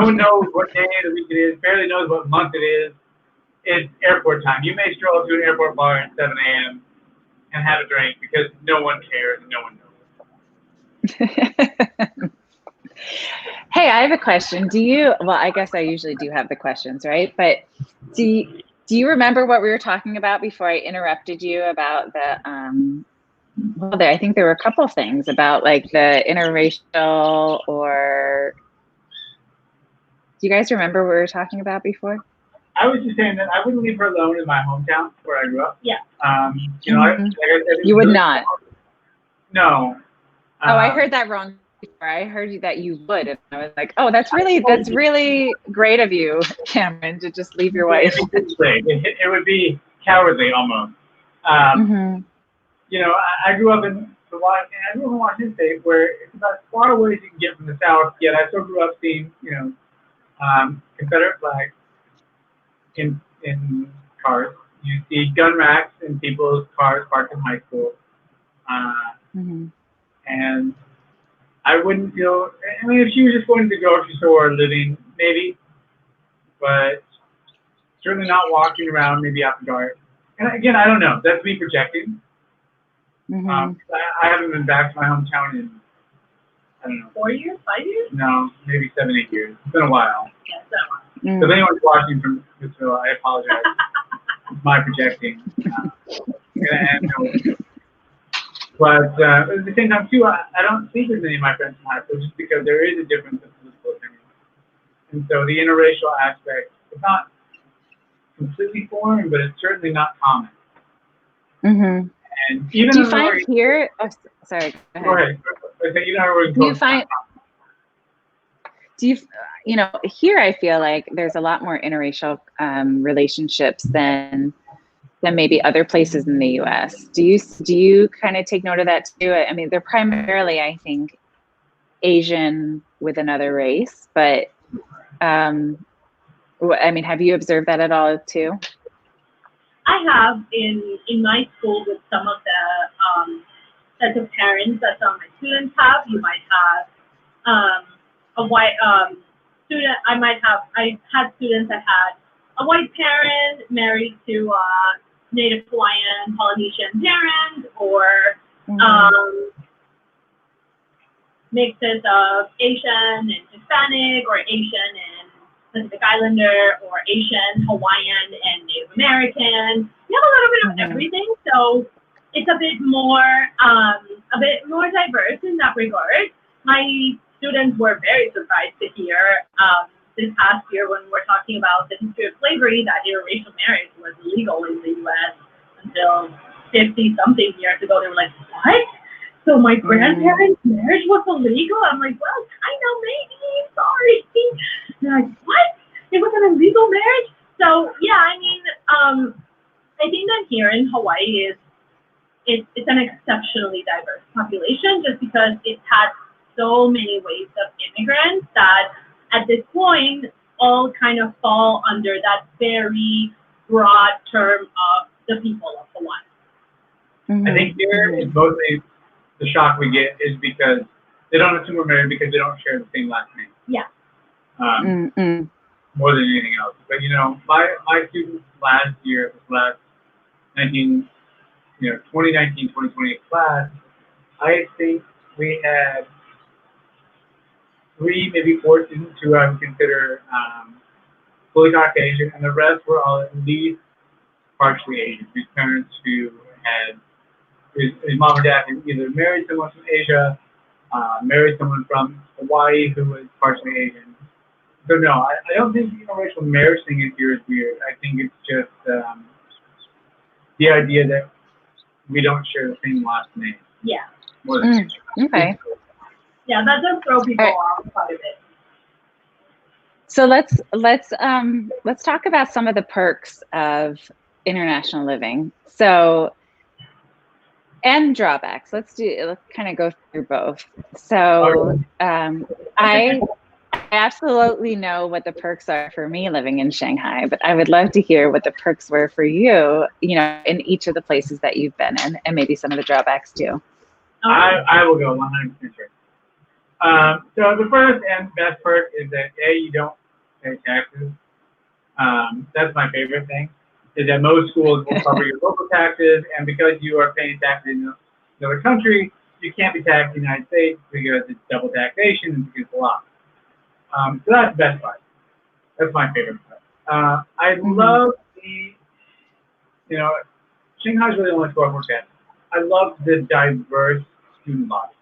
one knows what day of the week it is, barely knows what month it is. It's airport time. You may stroll to an airport bar at 7 a.m. and have a drink because no one cares and no one knows. Hey, I have a question. I guess I usually do have the questions, right? But do you remember what we were talking about before I interrupted you about the, I think there were a couple of things about like the interracial or, do you guys remember what we were talking about before? I was just saying that I wouldn't leave her alone in my hometown where I grew up. Yeah. Like I said, you would not. No. I heard that wrong. I heard that you would, and I was like, "Oh, that's really great of you, Cameron, to just leave your wife." It would be cowardly almost. I grew up in Washington State, where it's about as far away as you can get from the South. Yet I still grew up seeing, Confederate flags in cars. You see gun racks in people's cars parked in high school, and I wouldn't feel, if she was just going to the grocery store or living, maybe, but certainly not walking around, maybe after dark. And again, I don't know. That's me projecting. I haven't been back to my hometown in, I don't know. 4 years? 5 years? No, maybe 7, 8 years. It's been a while. Yeah, it's been a while. So if anyone's watching from Israel, I apologize. It's my projecting. But at the same time, too, I don't speak with many of my friends from high school just because there is a difference in political opinion. And so the interracial aspect is not completely foreign, but it's certainly not common. And even do you find here? Oh, sorry. Go ahead. Here I feel like there's a lot more interracial relationships than maybe other places in the U.S. Do you kind of take note of that too? I mean, they're primarily, I think, Asian with another race, but have you observed that at all too? I have in my school with some of the sets of parents that some of my students have. You might have a white student. I had students that had a white parent married to Native Hawaiian, Polynesian parent, or mixes of Asian and Hispanic, or Asian and Pacific Islander, or Asian, Hawaiian, and Native American. We have a little bit of everything, so it's a bit more diverse in that regard. My students were very surprised to hear this past year when we were talking about the history of slavery that interracial marriage was illegal in the U.S. until 50-something years ago. They were like, what? So my grandparents' marriage was illegal? I'm like, well, kind of, maybe, sorry. They're like, what? It was an illegal marriage? So yeah, I mean, I think that here in Hawaii it's an exceptionally diverse population just because it has so many waves of immigrants that at this point all kind of fall under that very broad term of the people of Hawaii. I think here is mostly the shock we get is because they don't assume we're married because they don't share the same last name. Yeah. More than anything else. But you know, my students last year, 2019, 2020 class, I think we had 3, maybe 4 students who I would consider fully Caucasian, and the rest were all at least partially Asian. Whose parents who had his mom or dad had either married someone from Asia, married someone from Hawaii who was partially Asian. So no, I don't think the interracial marriage thing in here is weird. I think it's just the idea that we don't share the same last name. Yeah. More than okay. Yeah, that does throw people off quite a bit. So let's talk about some of the perks of international living. So, and drawbacks. Let's kind of go through both. So I absolutely know what the perks are for me living in Shanghai, but I would love to hear what the perks were for you, you know, in each of the places that you've been in, and maybe some of the drawbacks too. I will go 100% sure. So the first and best perk is that you don't pay taxes. That's my favorite thing. Is that most schools will cover your local taxes, and because you are paying taxes in another country, you can't be taxed in the United States because it's double taxation and because of the law. So that's the best part. That's my favorite part. I love Shanghai's really the only school I've worked at. I love the diverse student body.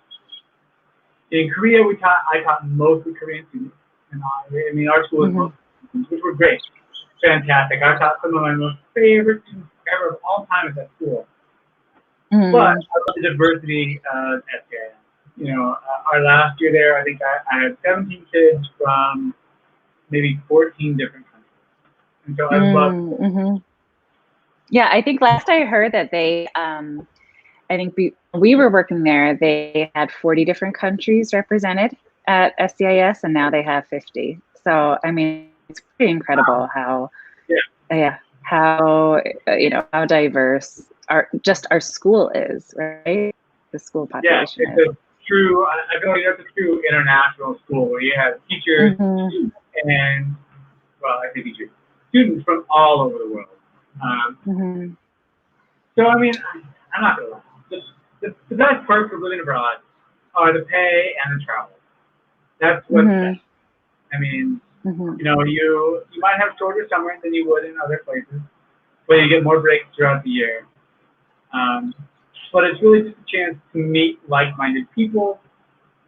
In Korea, I taught mostly Korean students. And I mean, our school is mostly students, which were great. Fantastic. I taught some of my most favorite students ever of all time at that school. But I love the diversity of SAIS. You know, our last year there, I think I had 17 kids from maybe 14 different countries. And so I love Yeah, I think last I heard that they, I think we were working there, they had 40 different countries represented at SCIS, and now they have 50. So, I mean, it's pretty incredible how how diverse our school is, right? The school population. Yeah, it's a true. I feel like that's a true international school where you have teachers and, well, I say teachers, students from all over the world. So I mean, I'm not gonna lie. The best perks of living abroad are the pay and the travel. That's what's best. I mean, you know, you might have shorter summers than you would in other places, but you get more breaks throughout the year. But it's really just a chance to meet like-minded people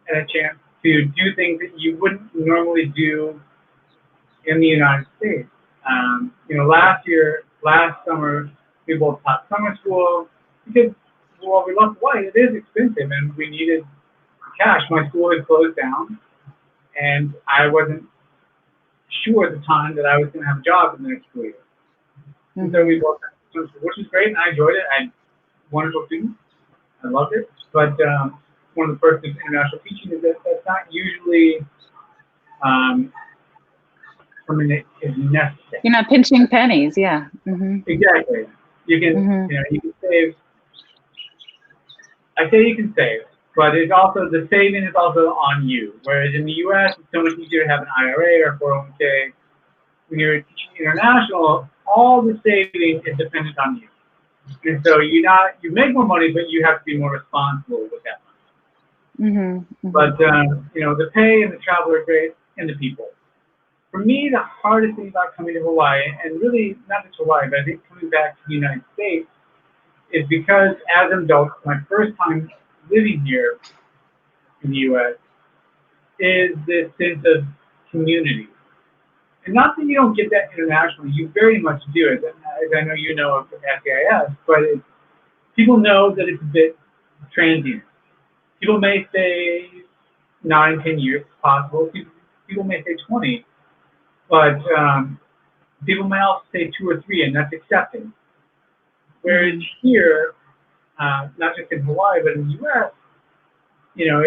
and a chance to do things that you wouldn't normally do in the United States. You know, last summer, we both taught summer school because, well, we love Hawaii. It is expensive, and we needed cash. My school had closed down, and I wasn't sure at the time that I was going to have a job in the next school year. And so we both had summer school, which was great, and I enjoyed it. I had wonderful students. I loved it. But one of the perks of international teaching is that that's not usually something that is necessary. You're not pinching pennies, yeah. Exactly. You can, you can save. I say you can save, but it's also, the saving is also on you. Whereas in the U.S., it's so much easier to have an IRA or 401k. When you're teaching international, all the saving is dependent on you. And so you make more money, but you have to be more responsible with that money. But, you know, the pay and the travel are great, and the people. For me, the hardest thing about coming to Hawaii, and really not just Hawaii, but I think coming back to the United States, is because as an adult, my first time living here in the U.S., is this sense of community. And not that you don't get that internationally, you very much do it. As I know you know of SCIS, but people know that it's a bit transient. People may say 9, 10 years, possible. People may say 20. But People may also say 2 or 3, and that's accepted. Whereas here, not just in Hawaii, but in the U.S., you know,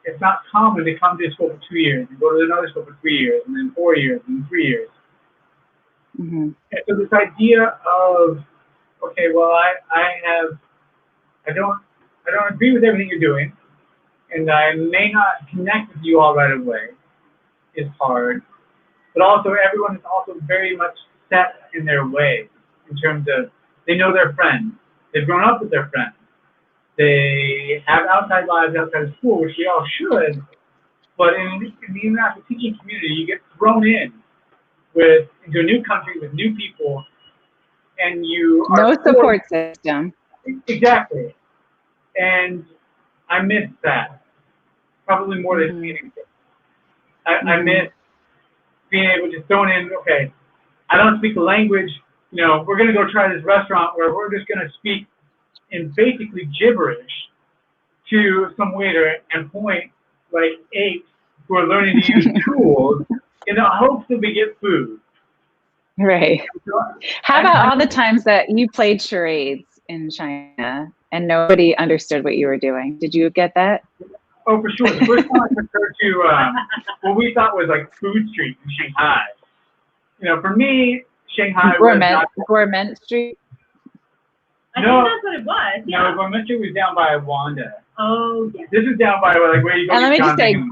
it's not common to come to a school for 2 years and go to another school for 3 years, and then 4 years, and then 3 years. And so this idea of, okay, well, I don't agree with everything you're doing, and I may not connect with you all right away, is hard. But also, everyone is also very much set in their way in terms of they know their friends, they've grown up with their friends, they have outside lives outside of school, which we all should. But in the international teaching community, you get thrown in into a new country with new people, and you are no support system. Exactly. And I miss that, probably more than anything. I miss being able to throw in, okay, I don't speak the language, you know, we're going to go try this restaurant where we're just going to speak in basically gibberish to some waiter and point like apes who are learning to use tools in the hopes that we get food. Right. How about all the times that you played charades in China and nobody understood what you were doing? Did you get that? Oh, for sure. The first time I took her to what we thought was like food street in Shanghai. You know, for me, Shanghai was Gourmet Street. I think that's what it was. Yeah. No, Gourmet Street was down by Wanda. Oh, yeah. This is down by like where you go. And let me just say, John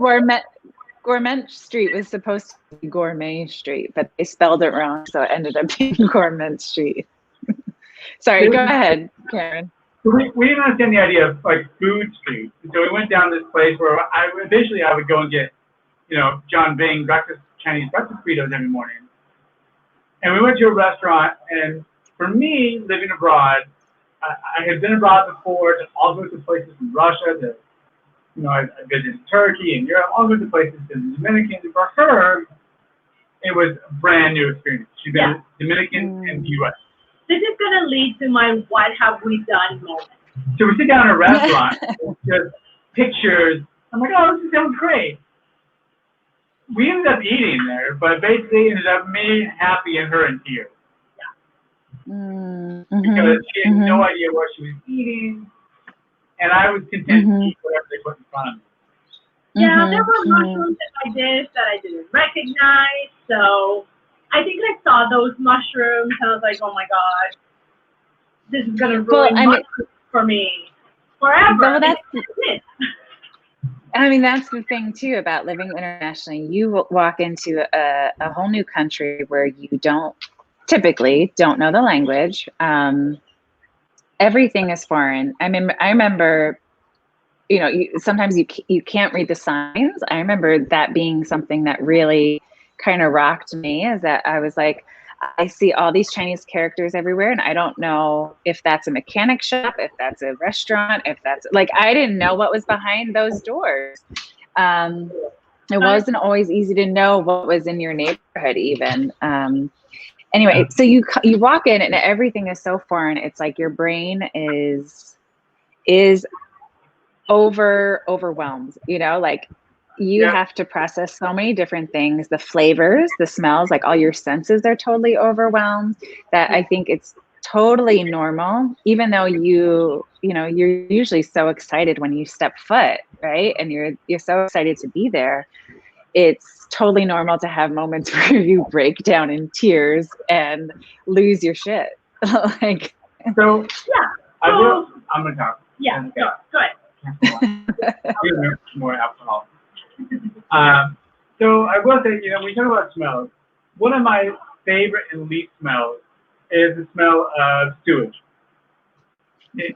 Gourmet Street was supposed to be Gourmet Street, but they spelled it wrong, so it ended up being Gourmet Street. Sorry, go ahead, Karen. We didn't understand the idea of like food street, and so we went down this place where eventually I would go and get, you know, John Bing Chinese breakfast burritos every morning. And we went to a restaurant, and for me, living abroad, I had been abroad before to all sorts of places from Russia to, you know, I visited Turkey and Europe, all sorts of places in the Dominican. And for her, it was a brand new experience. She'd been Dominican and the U.S. This is going to lead to my what have we done moment. So we sit down in a restaurant, and just pictures. I'm like, oh, this sounds great. We ended up eating there, but basically ended up me happy and her in tears. Because she had no idea what she was eating, and I was content to eat whatever they put in front of me. Yeah, there were mushrooms in my dish that I didn't recognize, so I think I saw those mushrooms, and I was like, oh my god, this is going to ruin mushrooms for me forever. Well, that's the thing, too, about living internationally. You walk into a whole new country where you typically don't know the language. Everything is foreign. I mean, I remember, you know, sometimes you can't read the signs. I remember that being something that really kind of rocked me, is that I was like, I see all these Chinese characters everywhere, and I don't know if that's a mechanic shop, if that's a restaurant, if that's like, I didn't know what was behind those doors. It wasn't always easy to know what was in your neighborhood even. Anyway, so you walk in and everything is so foreign. It's like your brain is overwhelmed, you know, like you have to process so many different things, the flavors, the smells, like all your senses are totally overwhelmed, that I think it's totally normal, even though you're usually so excited when you step foot, right? And you're so excited to be there. It's totally normal to have moments where you break down in tears and lose your shit. Like, so I'm gonna talk. Yeah, go ahead. More alcohol. So I will say, you know, when we talk about smells, one of my favorite and least smells is the smell of sewage.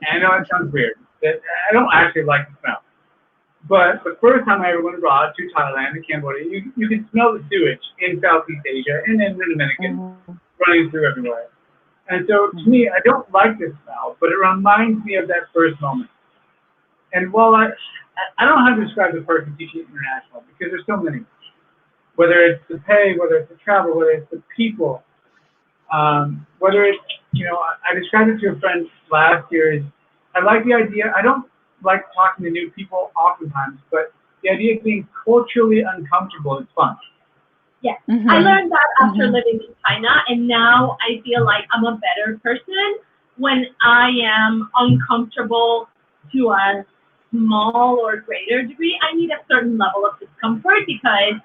I know it sounds weird. I don't actually like the smell. But the first time I ever went abroad to Thailand and Cambodia, you can smell the sewage in Southeast Asia and in the Dominican running through everywhere. And so to me, I don't like this smell, but it reminds me of that first moment. And while I don't know how to describe the person teaching international, because there's so many. Whether it's the pay, whether it's the travel, whether it's the people, whether it's, you know, I described it to a friend last year, is I like the idea, I don't like talking to new people oftentimes, but the idea of being culturally uncomfortable is fun. Yeah, Mm-hmm. I learned that after Mm-hmm. living in China, and now I feel like I'm a better person when I am uncomfortable to a small or greater degree. I need a certain level of discomfort because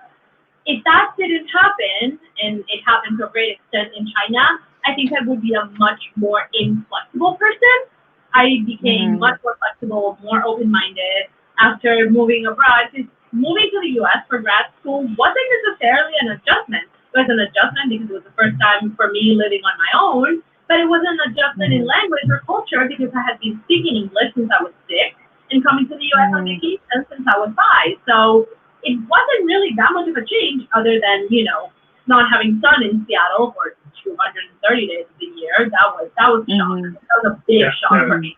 if that didn't happen, and it happened to a great extent in China, I think I would be a much more inflexible person. I became Mm-hmm. much more flexible, more open-minded after moving abroad. 'Cause moving to the U.S. for grad school wasn't necessarily an adjustment. It was an adjustment because it was the first time for me living on my own, but it was an adjustment in language or culture because I had been speaking English since I was 6 and coming to the U.S. on Mm-hmm. vacation since I was 5. So it wasn't really that much of a change other than, not having sun in Seattle for 230 days of the year. That was a shock. Mm-hmm. That was a big Yeah, shock for me.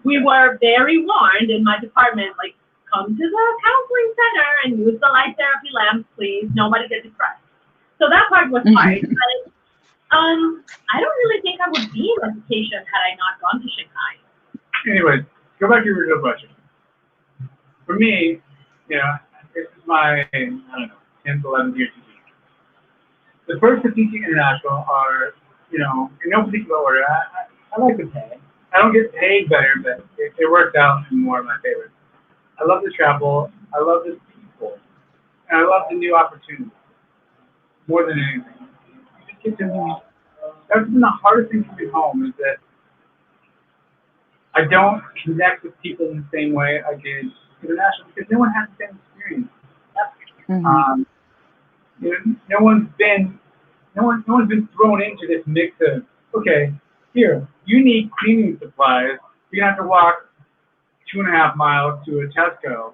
We were very warned in my department, like, come to the counseling center and use the light therapy lamps, please. Nobody get depressed. So that part was hard. But I don't really think I would be in education had I not gone to Shanghai. Anyways, go back to your original question. For me, this is my, I don't know, 10th, 11th year teaching. The first of teaching international are, in no particular order. I like the pay. I don't get paid better, but it works out in more of my favor. I love the travel. I love the people. And I love the new opportunities more than anything. You just get to meet. That's been the hardest thing for me at home is that I don't connect with people in the same way I did international because no one has the same experience. Mm-hmm. No one's been thrown into this mix of, okay, here, you need cleaning supplies. You're gonna have to walk 2.5 miles to a Tesco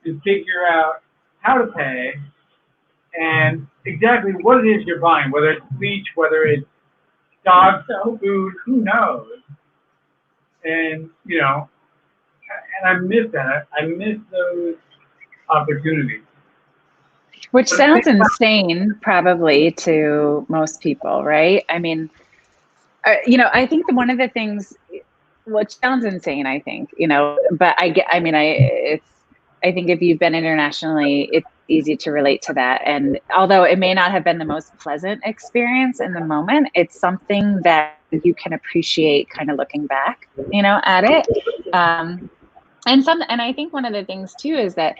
and figure out how to pay and exactly what it is you're buying, whether it's bleach, whether it's dog soap, food, who knows? And and I miss that. I miss those opportunities. Which sounds insane, probably, to most people, right? I mean, I think one of the things, which sounds insane, I think, but I think if you've been internationally, it's easy to relate to that. And although it may not have been the most pleasant experience in the moment, it's something that you can appreciate kind of looking back, at it. And I think one of the things too is that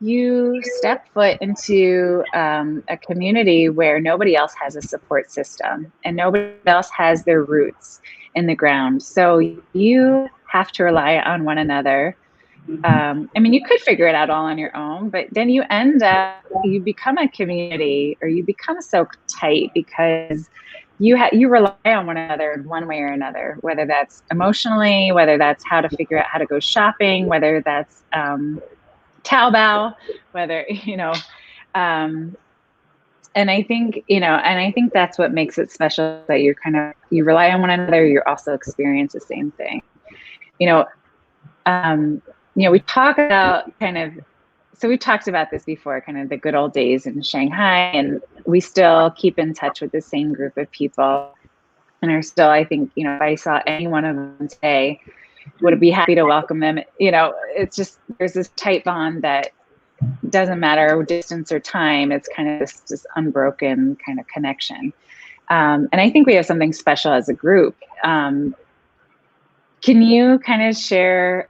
you step foot into a community where nobody else has a support system and nobody else has their roots in the ground. So you have to rely on one another. You could figure it out all on your own, but then you become a community, or you become so tight because you rely on one another in one way or another, whether that's emotionally, whether that's how to figure out how to go shopping, whether that's Taobao, whether, and I think that's what makes it special, that you rely on one another. You're also experience the same thing. We talk about we talked about this before, kind of the good old days in Shanghai, and we still keep in touch with the same group of people and are still, I think, if I saw any one of them today, would be happy to welcome them. It's just, there's this tight bond that doesn't matter distance or time. It's kind of this unbroken kind of connection. And I think we have something special as a group. Can you kind of share,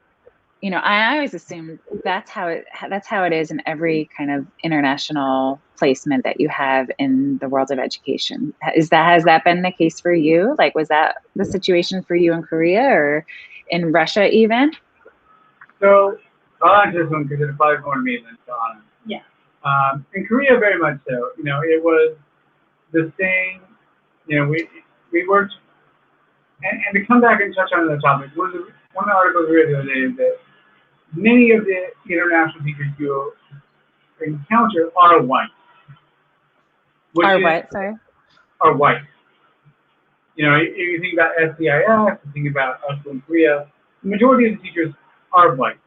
I always assume that's how it is in every kind of international placement that you have in the world of education. Has that been the case for you? Like, was that the situation for you in Korea or in Russia even? So I'll answer this one because it applies more to me than to Anna. Yeah. In Korea, very much so. It was the same. We worked, and to come back and touch on the topic, one of the articles we read the other day is that many of the international teachers you encounter are white. Are what? Sorry. Are white. If you think about SCIS, you think about us in Korea, the majority of the teachers are white.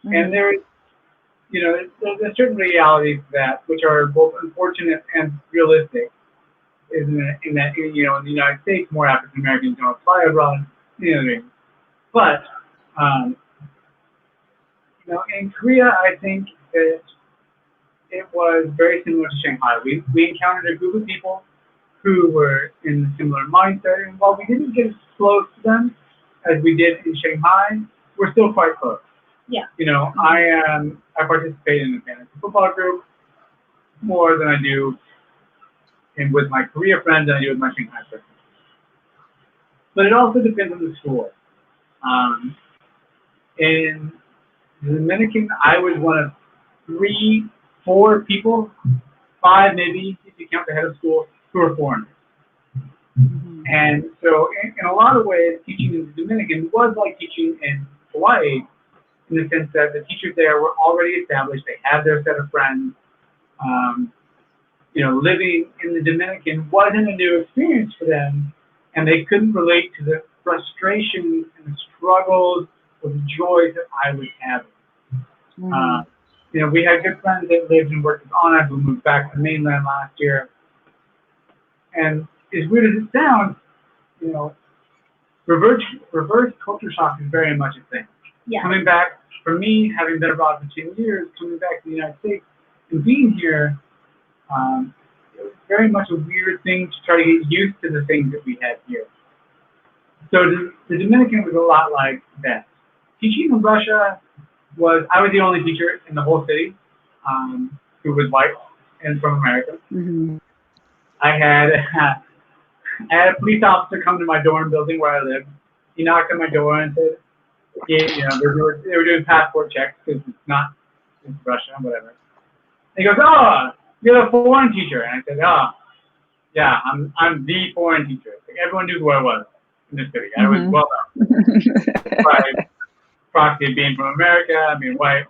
Mm-hmm. And there's certain realities to that, which are both unfortunate and realistic. In that, in the United States, more African Americans don't apply abroad, But, in Korea, I think that it was very similar to Shanghai. We encountered a group of people who were in a similar mindset, and while we didn't get as close to them as we did in Shanghai, we're still quite close. Yeah. You know, I participate in the fantasy football group more than I do with my Korea friends than I do with my Shanghai friends. But it also depends on the school. In the Dominican, I was one of 3, 4 people, 5 maybe, if you count the head of school, who were foreigners. And so in a lot of ways, teaching in the Dominican was like teaching in Hawaii, in the sense that the teachers there were already established. They had their set of friends. You know, living in the Dominican wasn't a new experience for them, and they couldn't relate to the frustrations and the struggles or the joys that I was having. You know, we had good friends that lived and worked with Ana, who moved back to the mainland last year. And as weird as it sounds, you know, reverse culture shock is very much a thing. Yeah. Coming back, for me, having been abroad for 10 years, coming back to the United States and being here, it was very much a weird thing to try to get used to the things that we had here. So the Dominican was a lot like that. Teaching in Russia I was the only teacher in the whole city who was white and from America. I had a police officer come to my dorm building where I lived. He knocked on my door and said, yeah, you know, they were doing passport checks because it's Russia, whatever. And he goes, oh, you're a foreign teacher. And I said, oh, yeah, I'm the foreign teacher. Like, everyone knew who I was in this city. I was well known. By proxy, being from America, being white.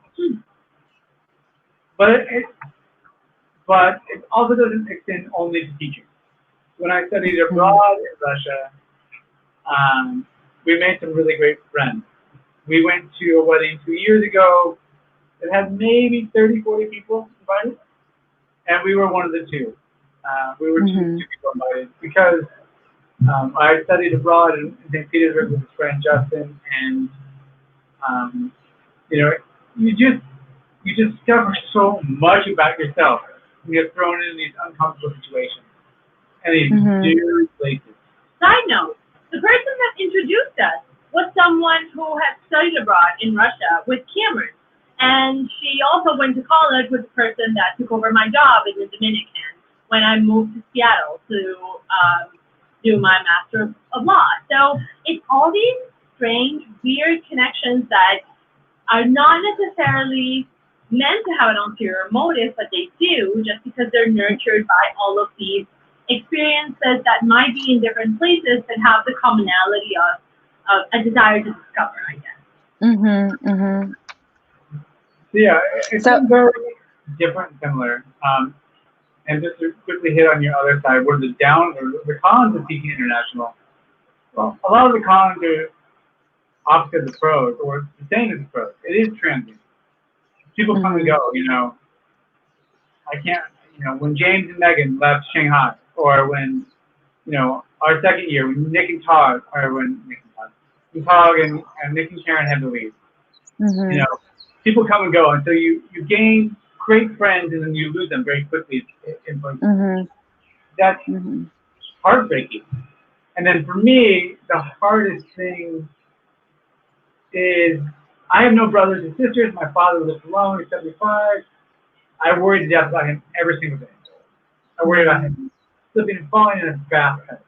But it also doesn't extend only to teaching. When I studied abroad in Russia, we made some really great friends. We went to a wedding 2 years ago that had maybe 30, 40 people invited, and we were one of the 2. We were two people invited because I studied abroad in St. Petersburg with his friend Justin, and you know, you discover so much about yourself when you're thrown in these uncomfortable situations and these new places. Side note, the person that introduced us was someone who had studied abroad in Russia with Cameron. And she also went to college with the person that took over my job in the Dominican when I moved to Seattle to do my Master of Law. So it's all these strange, weird connections that are not necessarily meant to have an ulterior motive, but they do just because they're nurtured by all of these experiences that might be in different places that have the commonality of a desire to discover, I guess. Yeah, it's very different and similar. And just to quickly hit on your other side, what are the cons of teaching international? Well, a lot of the cons are opposite the pros, or the same as the pros. It is transient. People come and go, you know. I can't, you know, when James and Megan left Shanghai, or when, you know, our second year, when Nick and Todd and Nick and Karen had to leave. You know, people come and go, and so you gain great friends, and then you lose them very quickly. That's heartbreaking. And then for me, the hardest thing is I have no brothers and sisters. My father lives alone. He's 75. I worry to death about him every single day. I worry about him slipping and falling in a bathtub.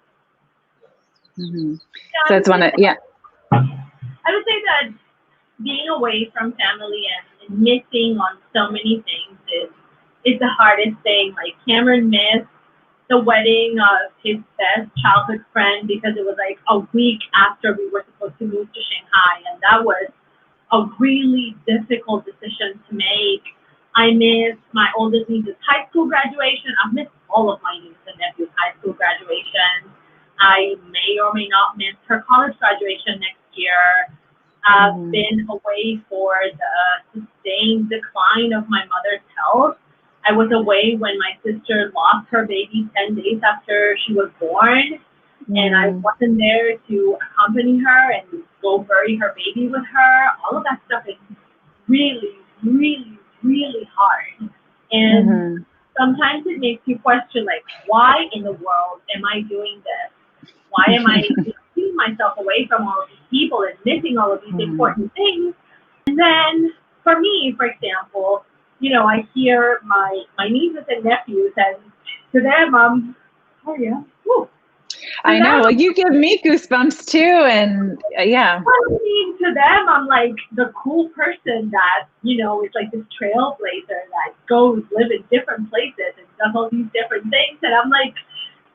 So it's one of, yeah. I would say that being away from family and missing on so many things is the hardest thing. Like, Cameron missed the wedding of his best childhood friend because it was like a week after we were supposed to move to Shanghai, and that was a really difficult decision to make. I missed my oldest niece's high school graduation. I've missed all of my nieces and nephews' high school graduation. I may or may not miss her college graduation next year. I've been away for the sustained decline of my mother's health. I was away when my sister lost her baby 10 days after she was born, and I wasn't there to accompany her and go bury her baby with her. All of that stuff is really, really, really hard. And sometimes it makes you question, like, why in the world am I doing this? Why am I keeping myself away from all of these people and missing all of these important things? And then for me, for example, I hear my nieces and nephews, and to them, oh yeah, woo. I know. Well, you give me goosebumps too, and yeah. Well, I mean, to them, I'm like the cool person that, is like this trailblazer that goes live in different places and does all these different things. And I'm like,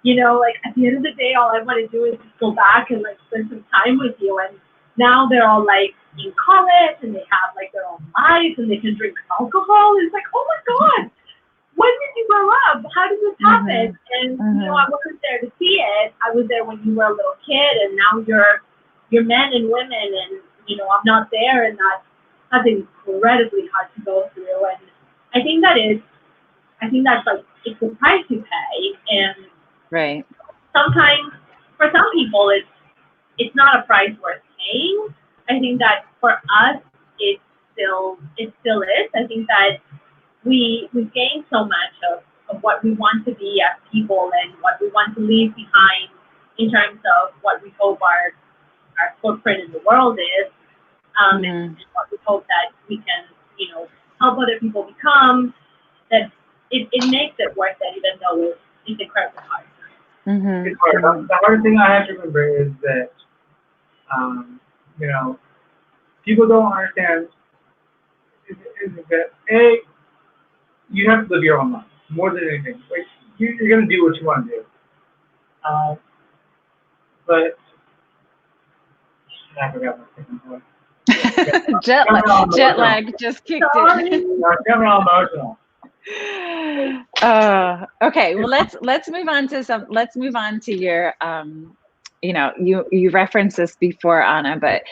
like at the end of the day, all I want to do is just go back and like spend some time with you. And now they're all like in college and they have like their own lives and they can drink alcohol. It's like, oh my God. When did you grow up? How did this happen? And I wasn't there to see it. I was there when you were a little kid, and now you're men and women, and I'm not there, and that's incredibly hard to go through. And I think that's like it's the price you pay, and right. Sometimes for some people it's not a price worth paying. I think that for us it still is. I think that we gain so much of what we want to be as people and what we want to leave behind in terms of what we hope our footprint in the world is, and what we hope that we can, help other people become, that it makes it worth it, even though it's incredibly hard. It's hard. The hard thing I have to remember is that, people don't understand is that, you have to live your own life more than anything. Like you're gonna do what you want to do. But I forgot my second point. Jet lag just kicked in. I'm all emotional. Okay. Well, let's move on to your you referenced this before, Ana, but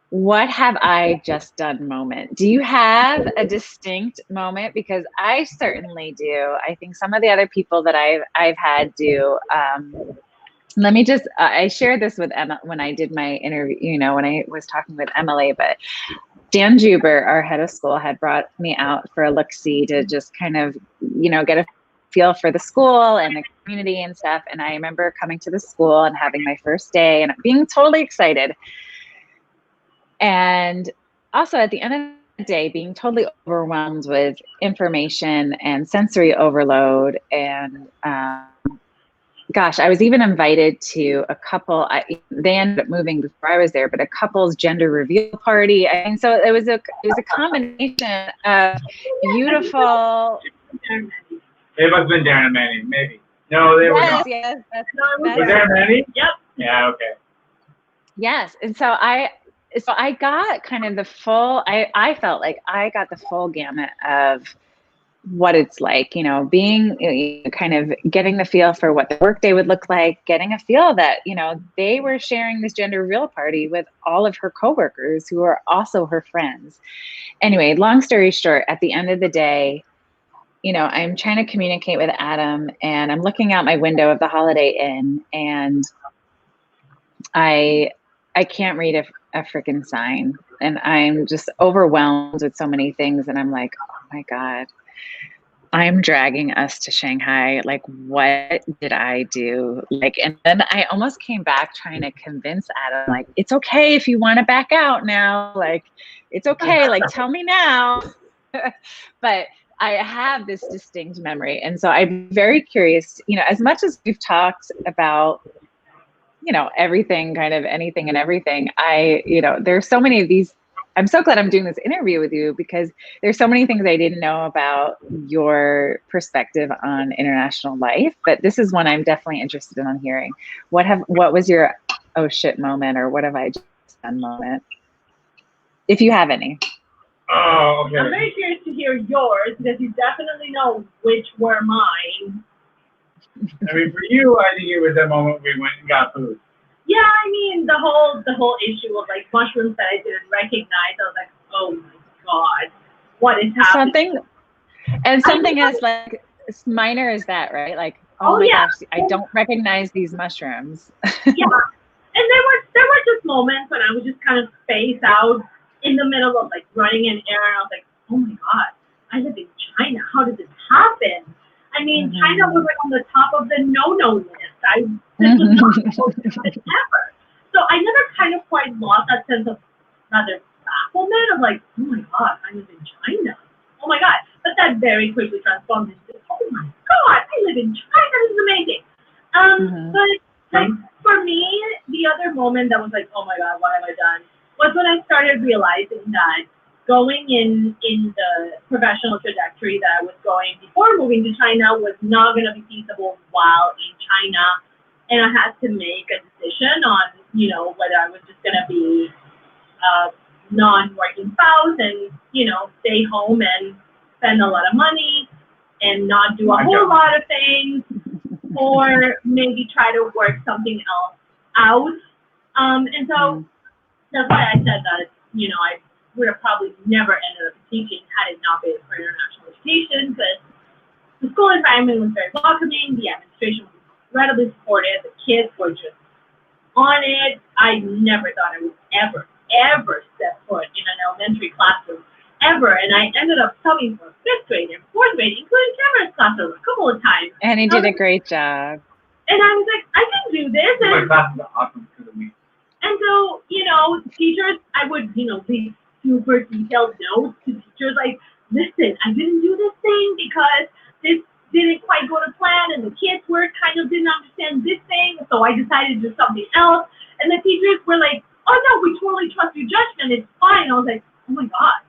what have I just done moment? Do you have a distinct moment? Because I certainly do. I think some of the other people that I've had do. Let me just, I shared this with Emma when I did my interview, when I was talking with Emily, but Dan Juber, our head of school, had brought me out for a look-see to just kind of, get a feel for the school and the community and stuff. And I remember coming to the school and having my first day and being totally excited. And also at the end of the day, being totally overwhelmed with information and sensory overload. And gosh, I was even invited to a couple, they ended up moving before I was there, but a couple's gender reveal party. And so it was a combination of beautiful. It must have been Darren and Manny, maybe. No, they were not. Yes, was Darren and Manny? Yep. Yeah, okay. Yes. And so I got kind of the full, I felt like I got the full gamut of what it's like, being kind of getting the feel for what the workday would look like, getting a feel that, they were sharing this gender reveal party with all of her coworkers who are also her friends. Anyway, long story short, at the end of the day, I'm trying to communicate with Adam and I'm looking out my window of the Holiday Inn and I can't read a freaking sign and I'm just overwhelmed with so many things. And I'm like, oh my God, I'm dragging us to Shanghai. Like, what did I do? And then I almost came back trying to convince Adam, like, it's okay if you want to back out now. Like, it's okay. Like, tell me now. But I have this distinct memory. And so I'm very curious, as much as we've talked about, everything, kind of anything and everything, there's so many of these. I'm so glad I'm doing this interview with you because there's so many things I didn't know about your perspective on international life, but this is one I'm definitely interested in hearing. What was your oh shit moment or what have I just done moment? If you have any. Oh, okay. I'm very curious to hear yours because you definitely know which were mine. I mean, for you, I think it was that moment we went and got food. Yeah, I mean, the whole issue of like mushrooms that I didn't recognize, I was like, oh my God, what is happening? Something as like as minor as that, right? Like, oh my gosh, I don't recognize these mushrooms. Yeah, and there were just moments when I would just kind of space out in the middle of like running an errand. I was like, oh my God, I live in China. How did this happen? I mean, China was like on the top of the no-no list. This was not supposed to happen ever. So I never kind of quite lost that sense of rather bafflement of like, oh my God, I live in China. Oh my God. But that very quickly transformed into, oh my God, I live in China. This is amazing. But like for me, the other moment that was like, oh my God, what have I done? Was when I started realizing that going in the professional trajectory that I was going before moving to China was not going to be feasible while in China. And I had to make a decision on, you know, whether I was just going to be a non-working spouse and, you know, stay home and spend a lot of money and not do a whole lot of things, or maybe try to work something else out. And so that's why I said that, you know, I would have probably never ended up teaching had it not been for international education, because the school environment was very welcoming, the administration was incredibly supportive, the kids were just on it. I never thought I would ever step foot in an elementary classroom, ever. And I ended up subbing for 5th grade and 4th grade, including Cameron's classroom a couple of times. And he did a great job. And I was like, I can do this. My class is awesome for the week. And so, you know, teachers, I would, you know, leave super detailed notes to teachers like, listen, I didn't do this thing because this didn't quite go to plan and the kids were kind of didn't understand this thing, so I decided to do something else. And the teachers were like, oh no, we totally trust your judgment, it's fine. I was like, oh my God,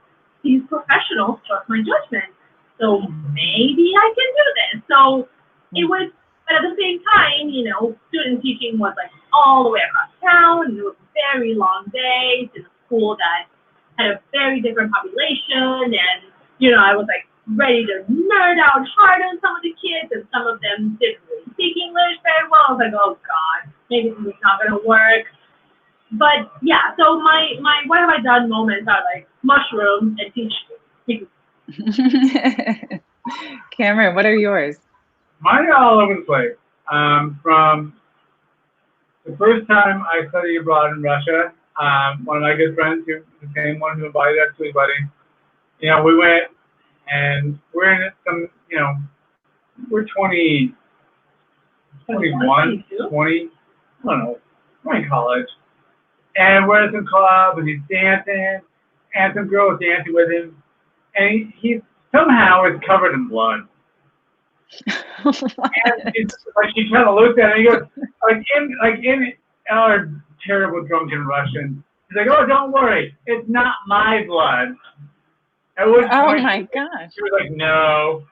these professionals trust my judgment, so maybe I can do this. So it was, but at the same time, you know, student teaching was like all the way across town, and it was very long days in a school that had a very different population, and, you know, I was like ready to nerd out hard on some of the kids, and some of them didn't really speak English very well. I was like, oh God, maybe this is not gonna work. But yeah, so my what have I done moments are like mushrooms and teach. Cameron, what are yours? Mine are all over the place. From the first time I studied abroad in Russia, one of my good friends, who the same one who invited us to his wedding, you know, we went and we're in some, you know, we're 20, 21, 20, I don't know, we're in college. And we're at some club and he's dancing, and some girl is dancing with him, and he somehow is covered in blood. And it's like she kind of looked at him and he goes, like in our terrible drunken Russian, he's like, oh, don't worry, it's not my blood. At which point, my gosh. She was like, no.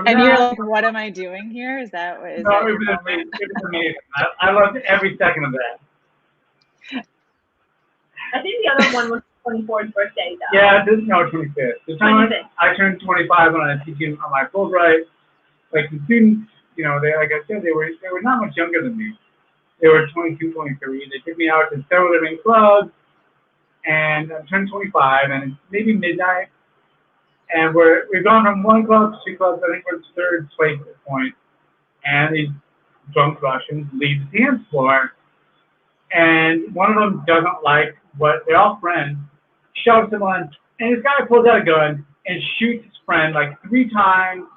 And you're like, what am I doing here? Is that what? It was amazing. I loved every second of that. I think the other one was 24th birthday, though. Yeah, this is 25th. This time I turned 25 when I was teaching on my Fulbright. Like the students, you know, they, like I said, they were not much younger than me. They were 22, 23. They took me out to several different clubs, and I turned 25, and it's maybe midnight. And we've gone from one club to 2 clubs. I think we're third place at this point. And these drunk Russians leave the dance floor. And one of them doesn't like what they're all friends, shoves him on, and this guy pulls out a gun and shoots his friend like 3 times.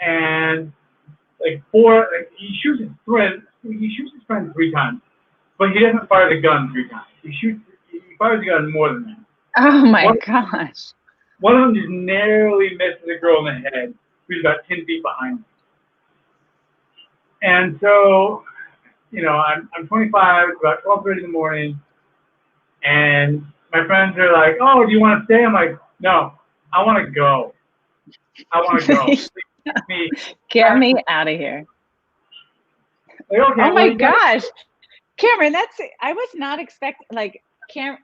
And like he shoots his friend 3 times, but he doesn't fire the gun 3 times. He fires the gun more than that. Oh my gosh. One of them just narrowly misses a girl in the head who's about 10 feet behind me. And so, you know, I'm 25, it's about 12:30 in the morning, and my friends are like, oh, do you want to stay? I'm like, no, I want to go. I want to go. Get me out of here. Like, okay, oh my gosh. Cameron, I was not expecting, like,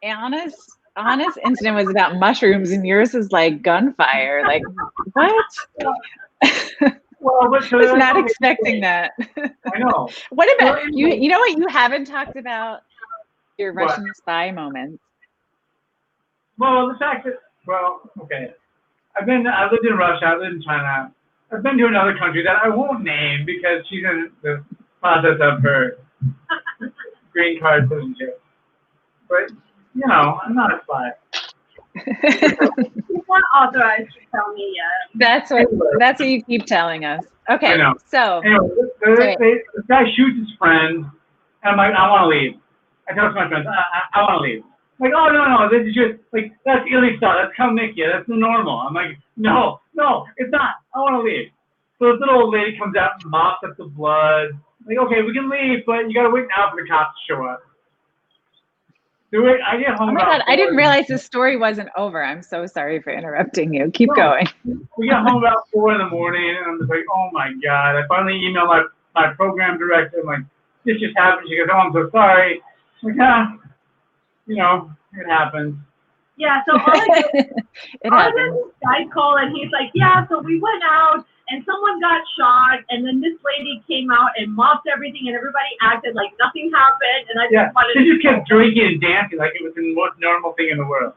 Anna's incident was about mushrooms, and yours is like gunfire. Like, what? Well, I was not expecting that. I know. What about you? You know what you haven't talked about? Your Russian spy moments. Well, the fact that, okay. I lived in Russia, I lived in China. I've been to another country that I won't name because she's in the process of her green card citizenship. But, you know, I'm not a spy. He's not authorized to tell me yet. That's what you keep telling us. Okay, I know. so Anyway, this guy shoots his friend, and I'm like, I want to leave. I tell my friends, I want to leave. I'm like, oh, no, this is just, like, that's illy stuff. That's Kalmykia. That's the normal. I'm like, no, it's not. I want to leave. So this little old lady comes out and mops up the blood. I'm like, okay, we can leave, but you got to wait now for the cops to show up. So I get home. Oh my God, I didn't realize the story wasn't over. I'm so sorry for interrupting you. Keep going. We got home about 4 in the morning, and I'm just like, oh my God. I finally emailed my program director. I'm like, this just happened. She goes, oh, I'm so sorry. I'm like, it happens. Yeah, so all I did this guy call, and he's like, yeah, so we went out, and someone got shot, and then this lady came out and mopped everything, and everybody acted like nothing happened, and I just wanted to... She just kept drinking and dancing like it was the most normal thing in the world.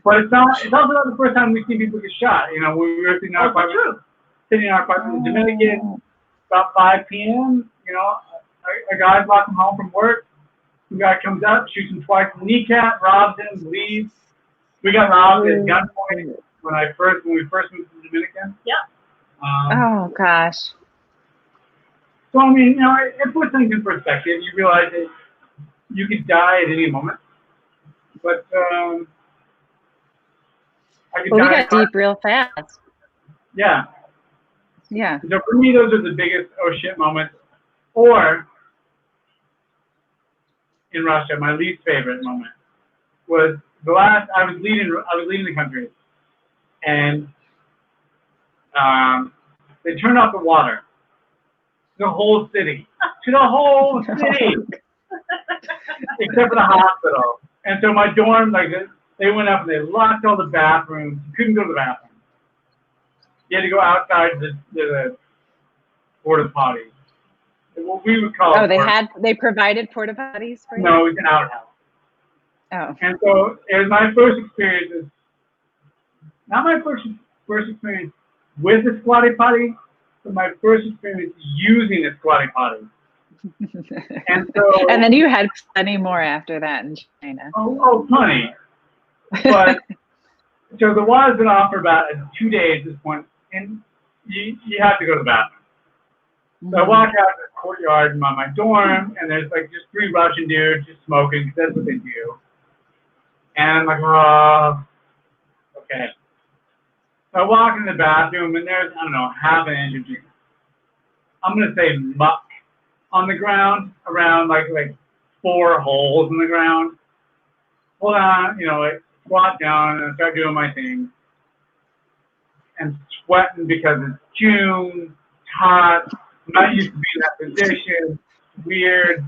But it's also not the first time we've seen people get shot. You know, we were sitting in our apartment in the Dominican, about 5 p.m., you know, a guy walking home from work. The guy comes up, shoots him twice in the kneecap, robs him, leaves. We got robbed at gunpoint when we first moved to the Dominican. Yep. Oh gosh. So I mean, you know, it puts things in perspective. You realize that you could die at any moment, but I could die. We got deep real fast. Yeah. Yeah. So for me, those are the biggest oh shit moments. Or in Russia, my least favorite moment was the last. I was leaving the country, and they turned off the water. The whole city. To the whole city. Except for the hospital. And so my dorm, like, they went up and they locked all the bathrooms. You couldn't go to the bathroom. You had to go outside to the porta potties. What we would call they provided porta potties for you? No, it was an outhouse. Oh. And so it was my first experience. Not my first experience with the squatty potty, but my first experience using a squatty potty. And then you had plenty more after that in China. Oh, plenty. But so the water's been off for about 2 days at this point, and you have to go to the bathroom. So I walk out to the courtyard in my dorm, and there's like just 3 Russian dudes just smoking, because that's what they do. And I'm like, oh, okay. So I walk in the bathroom, and there's, I don't know, half an inch of, I'm going to say muck on the ground, around like 4 holes in the ground. Hold on, you know, like squat down, and I start doing my thing. And sweating because it's June, it's hot. I'm not used to being in that position. It's weird.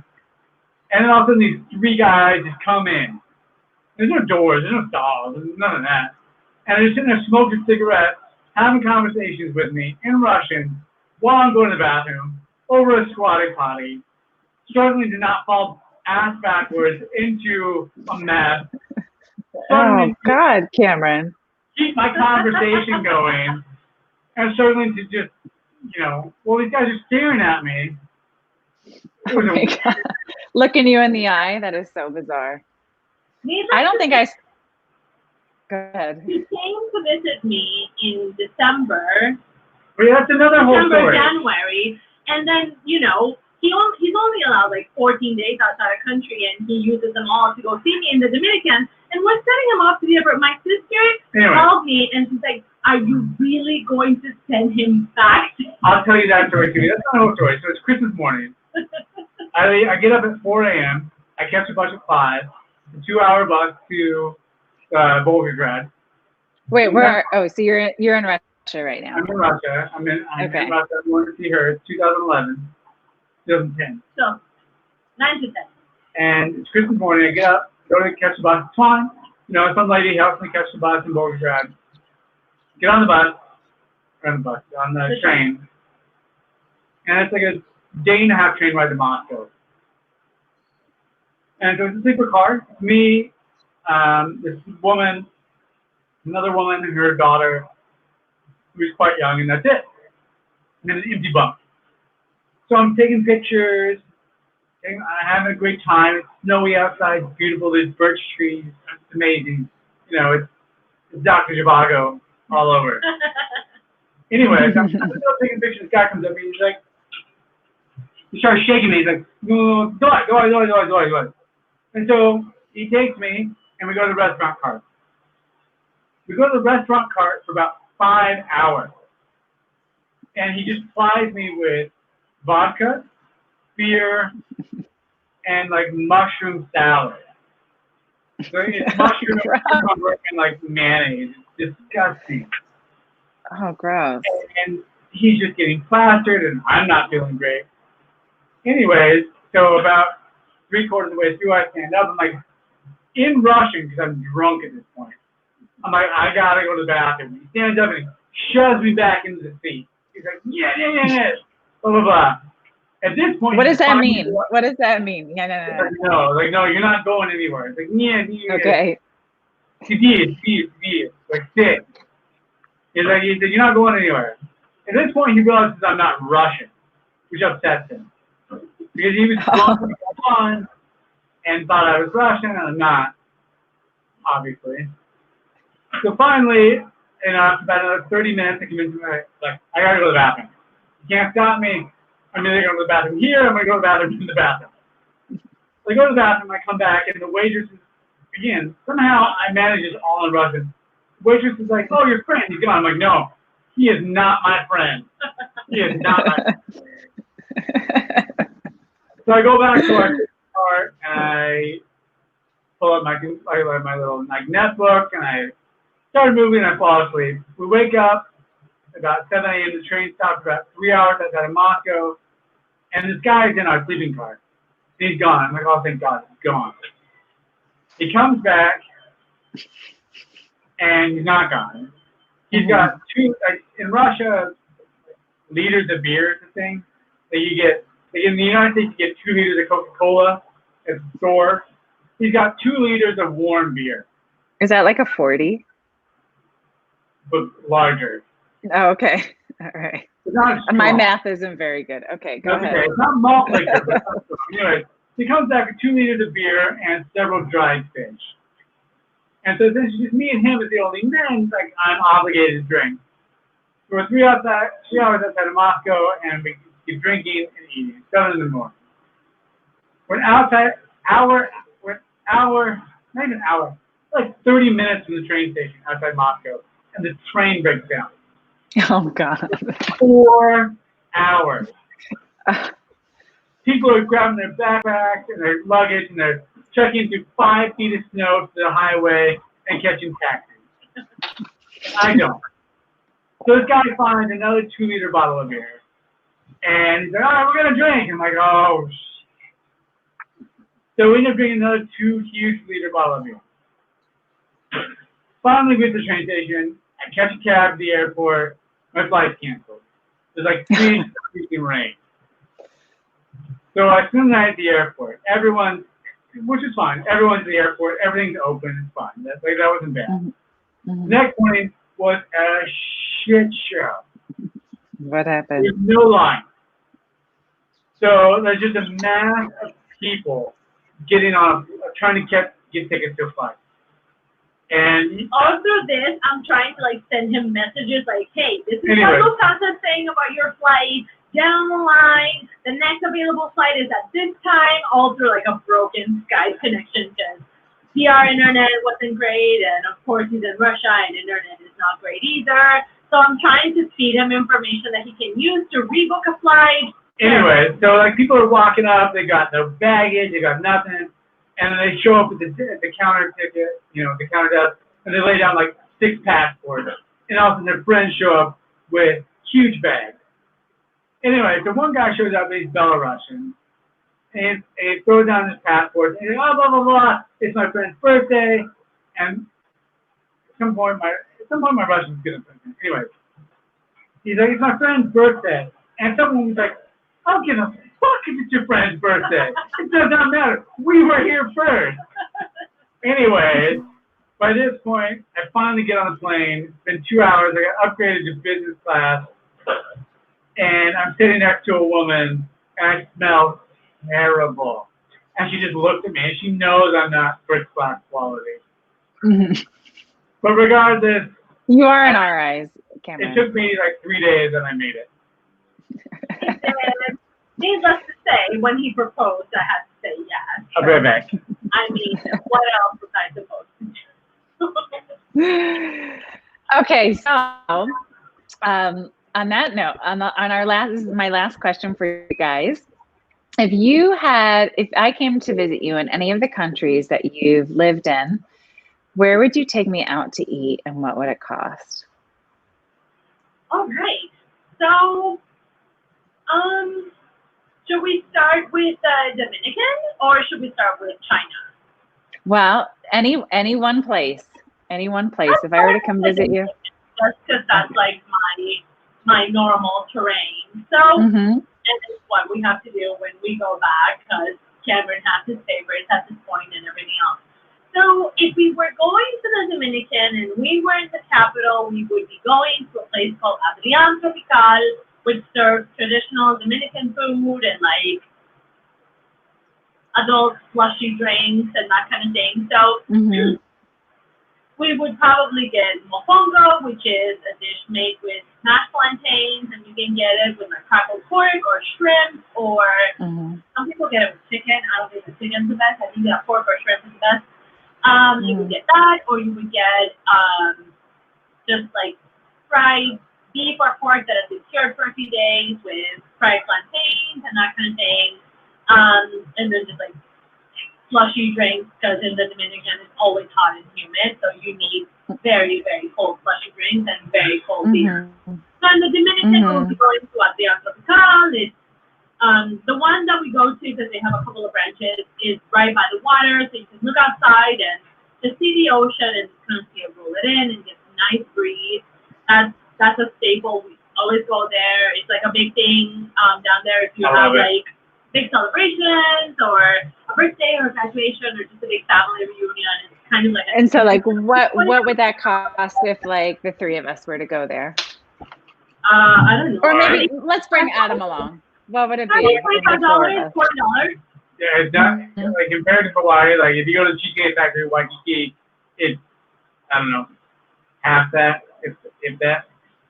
And then all of a sudden these 3 guys just come in. There's no doors, there's no stalls, there's none of that. And they're sitting there smoking cigarettes, having conversations with me in Russian while I'm going to the bathroom over a squatty potty, struggling to not fall ass backwards into a mess. Oh God, Cameron. Keep my conversation going. And struggling to just, you know, well, these guys are staring at me. Oh my God. Looking you in the eye. That is so bizarre. I don't think Go ahead. He came to visit me in December. Well, yeah, that's another whole story. January. And then, you know, he's only allowed like 14 days outside the country, and he uses them all to go see me in the Dominican. And we're setting him off to the airport. My sister called me, and she's like, are you really going to send him back? I'll tell you that story too. That's not a whole story. So it's Christmas morning. I get up at 4 a.m. I catch a bus at 5. It's a 2-hour bus to Volgograd. Wait, so you're in Russia right now? I'm in Russia. I'm in Russia. I'm going to see her. It's 2010. So, 9 to 10. And it's Christmas morning. I get up, go to catch the bus. It's fine. You know, some lady helps me catch the bus in Volgograd. Get on the train. And it's like a day-and-a-half train ride to Moscow. And so it's a sleeper car. It's me, this woman, another woman, and her daughter, who's quite young, and that's it. And then an empty bunk. So I'm taking pictures, I'm having a great time. It's snowy outside. It's beautiful. There's birch trees. It's amazing. You know, it's Dr. Zhivago all over. Anyway, so I'm still taking pictures. This guy comes up and he's like, he starts shaking me. He's like, no, go on. And so he takes me and we go to the restaurant cart. We go to the restaurant cart for about 5 hours. And he just plies me with vodka, beer, and like mushroom salad. So it's mushroom and like mayonnaise. It's disgusting. Oh, gross. And he's just getting plastered, and I'm not feeling great. Anyways, so about 3/4 of the way through, I stand up. I'm like, in Russian, because I'm drunk at this point. I'm like, I gotta go to the bathroom. He stands up and he shoves me back into the seat. He's like, yeah, blah, blah, blah. At this point, what does that mean? What does that mean? Yeah, no. Like, no, you're not going anywhere. It's like, yeah. Okay. Сиди. Like, sit. He said, you're not going anywhere. At this point, he realizes I'm not Russian, which upsets him. Because he was drunk on and thought I was Russian, and I'm not, obviously. So finally, after about another 30 minutes, I convinced him, like, I gotta go to the bathroom. You can't stop me. I'm either going to go to the bathroom here, I'm going to go to the bathroom in the bathroom. So I go to the bathroom, I come back, and the waitress is, again, somehow I manage this all in Russian. The waitress is like, oh, your friend, he's gone. I'm like, no, he is not my friend. He is not my friend. So I go back to our cart, and I pull up my little netbook, and I start moving, and I fall asleep. We wake up about 7 a.m. The train stopped about 3 hours outside of Moscow, and this guy's in our sleeping car. He's gone. I'm like, oh, thank God, he's gone. He comes back, and he's not gone. He's got two, like, in Russia, liters of beer is the thing that you get. Like in the United States, you get 2 liters of Coca-Cola at the store. He's got 2 liters of warm beer. Is that like a 40? But larger. Oh, okay. All right. My math isn't very good. Okay, go ahead. Okay. It's not malt liquor, but anyway, he comes back with 2 liters of beer and several dried fish. And so since it's just me and him as the only men, like, I'm obligated to drink. So we're 3 hours outside of Moscow, and we keep drinking and eating. 7 in the morning. We're outside, not even an hour, like 30 minutes from the train station outside Moscow, and the train breaks down. Oh, God. 4 hours. People are grabbing their backpacks and their luggage, and they're trekking through 5 feet of snow to the highway and catching taxis. I don't. So this guy finds another 2-liter bottle of beer. And he's like, all right, we're going to drink. I'm like, oh, shit. So we end up drinking another 2 huge-liter bottle of beer. Finally, we get to the train station. I catch a cab to the airport. My flight's canceled. There's like 3 inches of rain. So I spend the night at the airport. Everyone, which is fine. Everyone's at the airport. Everything's open. It's fine. That wasn't bad. Mm-hmm. Next morning was a shit show. What happened? There's no line. So there's just a mass of people getting on, trying to get tickets to a flight. And all through this, I'm trying to like send him messages like, hey, this is what Lufthansa's saying about your flight. Down the line, the next available flight is at this time, all through like a broken Skype connection because PR internet wasn't great, and of course he's in Russia and internet is not great either. So I'm trying to feed him information that he can use to rebook a flight. Anyway, so like people are walking up, they got no baggage, they got nothing. And they show up at the counter ticket, the counter desk, and they lay down like 6 passports. And all of a sudden their friends show up with huge bags. Anyway, so one guy shows up, he's Belarusian. And he throws down his passport, and he's like, oh, blah, blah, blah, it's my friend's birthday. And at some point my Russian's gonna put me. Anyway, he's like, it's my friend's birthday. And someone was like, I'll give him. Fuck if it's your friend's birthday. It does not matter. We were here first. Anyways, by this point, I finally get on the plane. It's been 2 hours. I got upgraded to business class. And I'm sitting next to a woman, and I smell terrible. And she just looked at me, and she knows I'm not first class quality. But regardless, You are in our eyes, it Cameron. took me like 3 days, and I made it. And needless to say, when he proposed, I had to say yes. I'll be right back. I mean, what else was I supposed to do? Okay, so on that note, on our last, this is my last question for you guys. If I came to visit you in any of the countries that you've lived in, where would you take me out to eat, and what would it cost? All right. So, should we start with Dominican, or should we start with China? Well, any one place. If I were to come visit you. Just because that's like my normal terrain. So, and it's what we have to do when we go back, because Cameron has his favorites at this point and everything else. So if we were going to the Dominican and we were in the capital, we would be going to a place called Adrian Tropical, which serves traditional Dominican food and like adult slushy drinks and that kind of thing. So we would probably get mofongo, which is a dish made with mashed plantains, and you can get it with like crackled pork or shrimp, or some people get it with chicken. I don't think the chicken's the best. I think that pork or shrimp is the best. You would get that, or you would get just like fried beef or pork that has been cured for a few days with fried plantains and that kind of thing. And then just like slushy drinks, because in the Dominican it's always hot and humid, so you need very, very cold slushy drinks and very cold beer. So in the Dominican, we'll be going to Adrian Tropical. It's the one that we go to, because they have a couple of branches, is right by the water, so you can look outside and just see the ocean and kind of see it roll it in and get some nice breeze. That's a staple. We always go there. It's like a big thing down there if you have like big celebrations or a birthday or a graduation or just a big family reunion. It's kind of like and so like what would that cost if like the three of us were to go there? I don't know. Or maybe let's bring Adam along. What would it be? $45, $40. Yeah, it's not like compared to Hawaii. Like if you go to the Cheesecake Factory, Waikiki, it's I don't know, half that, if that.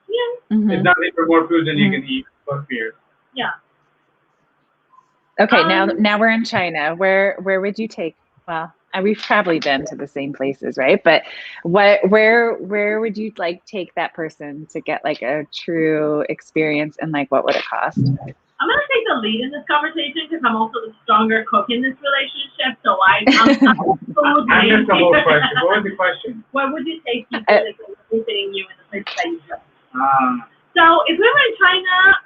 Yeah. It's nothing for more food than you can eat plus beer. Yeah. Okay, now we're in China. Where would you take? Well, we've probably been to the same places, right? But where would you like take that person to get like a true experience, and like what would it cost? I'm gonna take the lead in this conversation because I'm also the stronger cook in this relationship. So I'm I missed the whole question. What was the question? Where would you take people if they were visiting you in the place that you go? So if we were in China,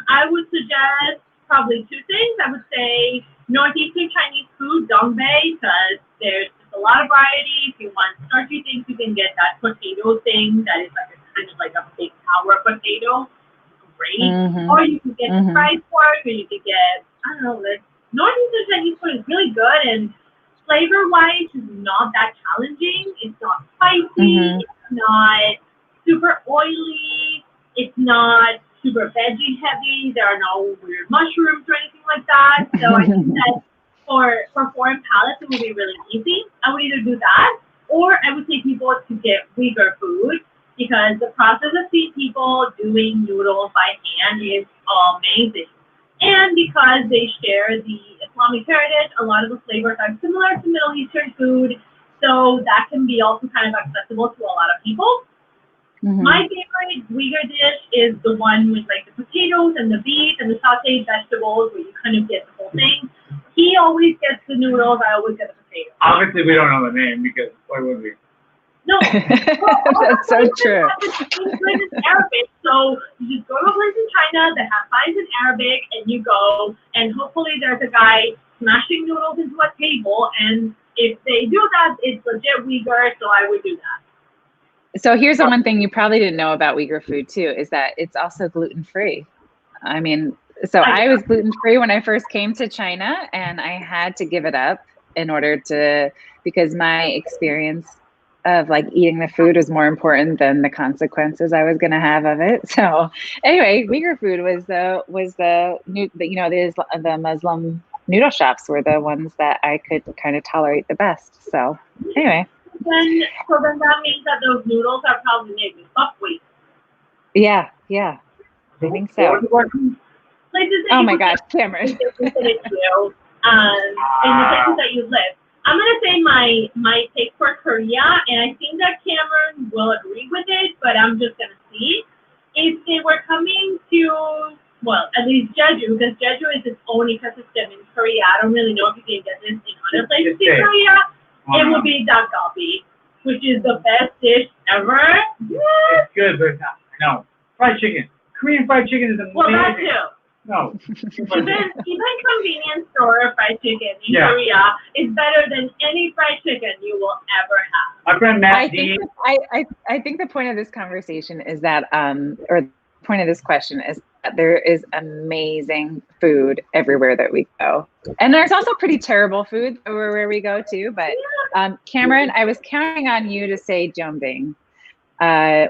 I would suggest probably two things. I would say northeastern Chinese food, dongbei, because there's just a lot of variety. If you want starchy things, you can get that potato thing that is like a kind of like a big tower potato. Great. Or you can get fried pork, or you could get, I don't know, like northeastern Chinese food is really good, and flavor-wise, it's not that challenging. It's not spicy. It's not super oily. It's not super veggie heavy. There are no weird mushrooms or anything like that. So I think that for foreign palates, it would be really easy. I would either do that, or I would take people to get Uyghur food, because the process of seeing people doing noodles by hand is amazing. And because they share the Islamic heritage, a lot of the flavors are similar to Middle Eastern food, so that can be also kind of accessible to a lot of people. My favorite Uyghur dish is the one with like the potatoes and the beef and the sauteed vegetables, where you kind of get the whole thing. He always gets the noodles, I always get the potatoes. Obviously, we don't know the name, because why would we? No. That's so true. It's Arabic, so you just go to a place in China that has signs in Arabic, and you go, and hopefully there's a guy smashing noodles into a table, and if they do that, it's legit Uyghur, so I would do that. So here's the one thing you probably didn't know about Uyghur food too, is that it's also gluten-free. I mean, so I was gluten-free when I first came to China, and I had to give it up in order to, because my experience of like eating the food was more important than the consequences I was going to have of it. So anyway, Uyghur food was the Muslim noodle shops were the ones that I could kind of tolerate the best. So anyway. So then that means that those noodles are probably made with buckwheat. Yeah, I think so. Places that Oh you my could gosh, get Cameron. in the places that you live. I'm gonna say my take for Korea, and I think that Cameron will agree with it, but I'm just gonna see. If they were coming to, well, at least Jeju, because Jeju is its own ecosystem in Korea. I don't really know if you can get this in other places in Korea. It would be dakgalbi, which is the best dish ever. It's good, but it's not. No. Fried chicken. Korean fried chicken is amazing. Well, that too. No. Even convenience store fried chicken in Korea is better than any fried chicken you will ever have. My friend Matt I think the point of this conversation is that, or the point of this question is that there is amazing food everywhere that we go. And there's also pretty terrible food everywhere we go too. But Cameron, I was counting on you to say jianbing,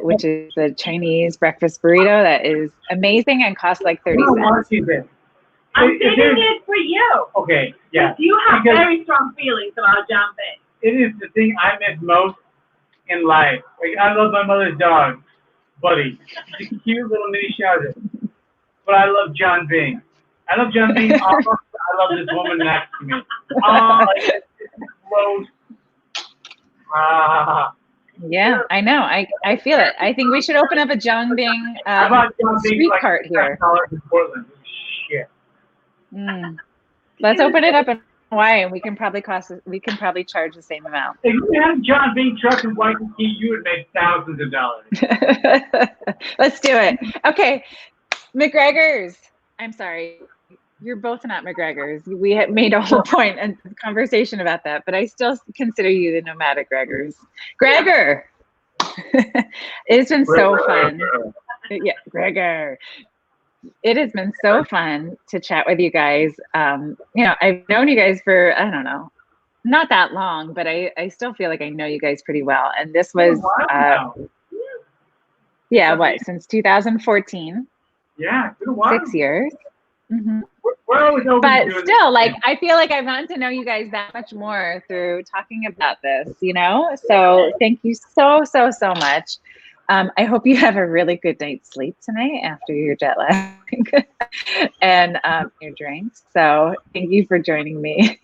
which is the Chinese breakfast burrito that is amazing and costs like 30 cents. I'm saving it for you. Okay, yeah. You have very strong feelings about jianbing. It is the thing I miss most in life. Like, I love my mother's dog, Buddy. She's a cute little mini Shouter. But I love John Bing. I love John Bing. I love this woman next to me. Oh, like, it's close. Yeah, I know. I feel it. I think we should open up a jianbing street cart here. In Portland. Shit. Let's open it up in Hawaii, and we can probably charge the same amount. If you had a John Bing truck in Waikiki, you would make thousands of dollars. Let's do it. Okay, McGregors. I'm sorry. You're both not McGregors. We had made a whole point and conversation about that, but I still consider you the nomadic Gregors. Gregor! It's been so fun. Yeah, Gregor. It has been so fun to chat with you guys. I've known you guys for, I don't know, not that long, but I still feel like I know you guys pretty well. And this was, since 2014. Yeah, it's been a while. 6 years. Mm-hmm. We're always open but to still, like, I feel like I've gotten to know you guys that much more through talking about this, So thank you so much. I hope you have a really good night's sleep tonight after your jet lag and your drinks. So thank you for joining me.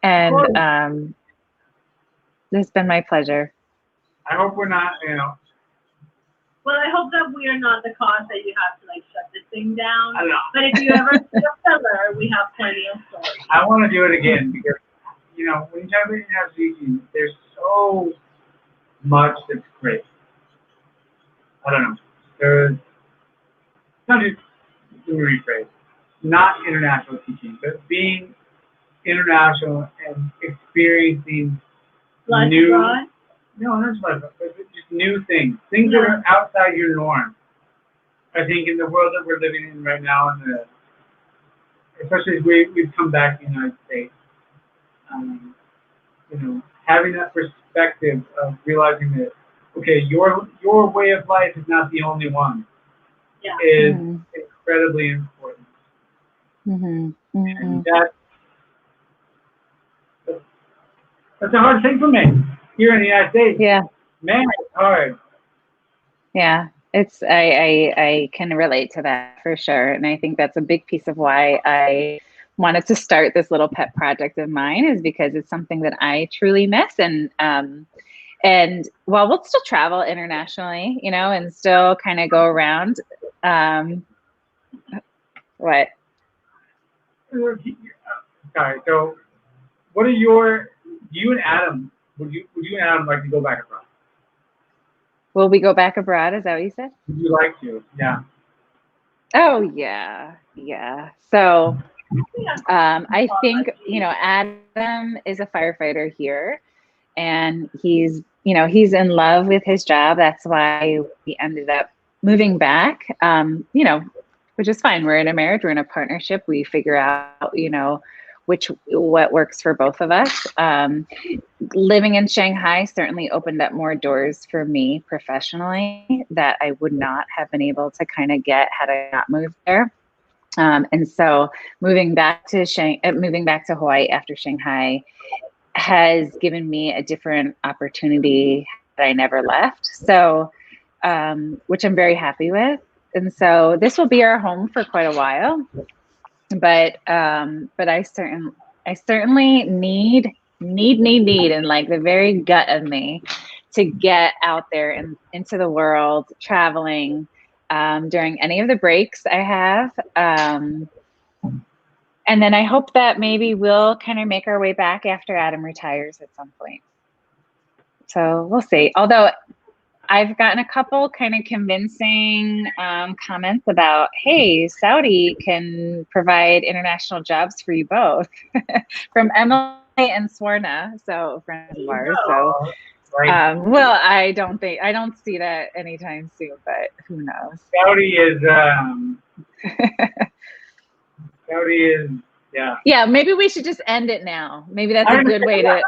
And it's been my pleasure. I hope we're not, Well, I hope that we are not the cause that you have to shut this thing down. I don't know. But if you ever see a filler, we have plenty of stories. I want to do it again because, when you talk about international teaching, there's so much that's great. I don't know. There's not just, let me rephrase, not international teaching, but being international and experiencing new. Abroad? No, not just abroad, but just new things that are outside your norm. I think in the world that we're living in right now, and especially as we've come back to the United States, having that perspective of realizing that, okay, your way of life is not the only one, is incredibly important. And that's a hard thing for me here in the United States. Yeah. Man, it's hard. Yeah, I can relate to that for sure. And I think that's a big piece of why I wanted to start this little pet project of mine, is because it's something that I truly miss. And while we'll still travel internationally, and still kind of go around. What? Sorry. So, what are you and Adam? Would you and Adam like to go back abroad? Will we go back abroad? Is that what you said? Would you like to? Yeah. Oh yeah. So, I think Adam is a firefighter here, and he's in love with his job. That's why we ended up moving back. Which is fine. We're in a marriage. We're in a partnership. We figure out what works for both of us. Living in Shanghai certainly opened up more doors for me professionally that I would not have been able to kind of get had I not moved there. And so moving back to Hawaii after Shanghai has given me a different opportunity that I never left. So, which I'm very happy with. And so this will be our home for quite a while. But I certainly need in like the very gut of me to get out there and into the world, traveling during any of the breaks I have. And then I hope that maybe we'll kind of make our way back after Adam retires at some point. So we'll see. Although I've gotten a couple kind of convincing comments about, hey, Saudi can provide international jobs for you both from Emily and Swarna, so friends of ours. So, well, I don't see that anytime soon, but who knows? Saudi is, yeah. Yeah, maybe we should just end it now. Maybe that's a good way to.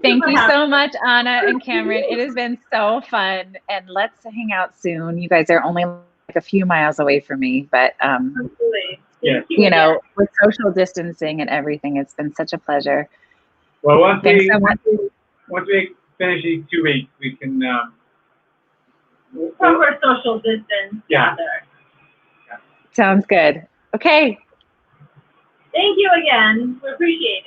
Thank you so much, Ana and Cameron. It has been so fun, and let's hang out soon. You guys are only like a few miles away from me, but you know, with social distancing and everything, it's been such a pleasure. Well, once we finish these 2 weeks, we can proper social distance. Yeah. Sounds good. Okay. Thank you again. We appreciate it.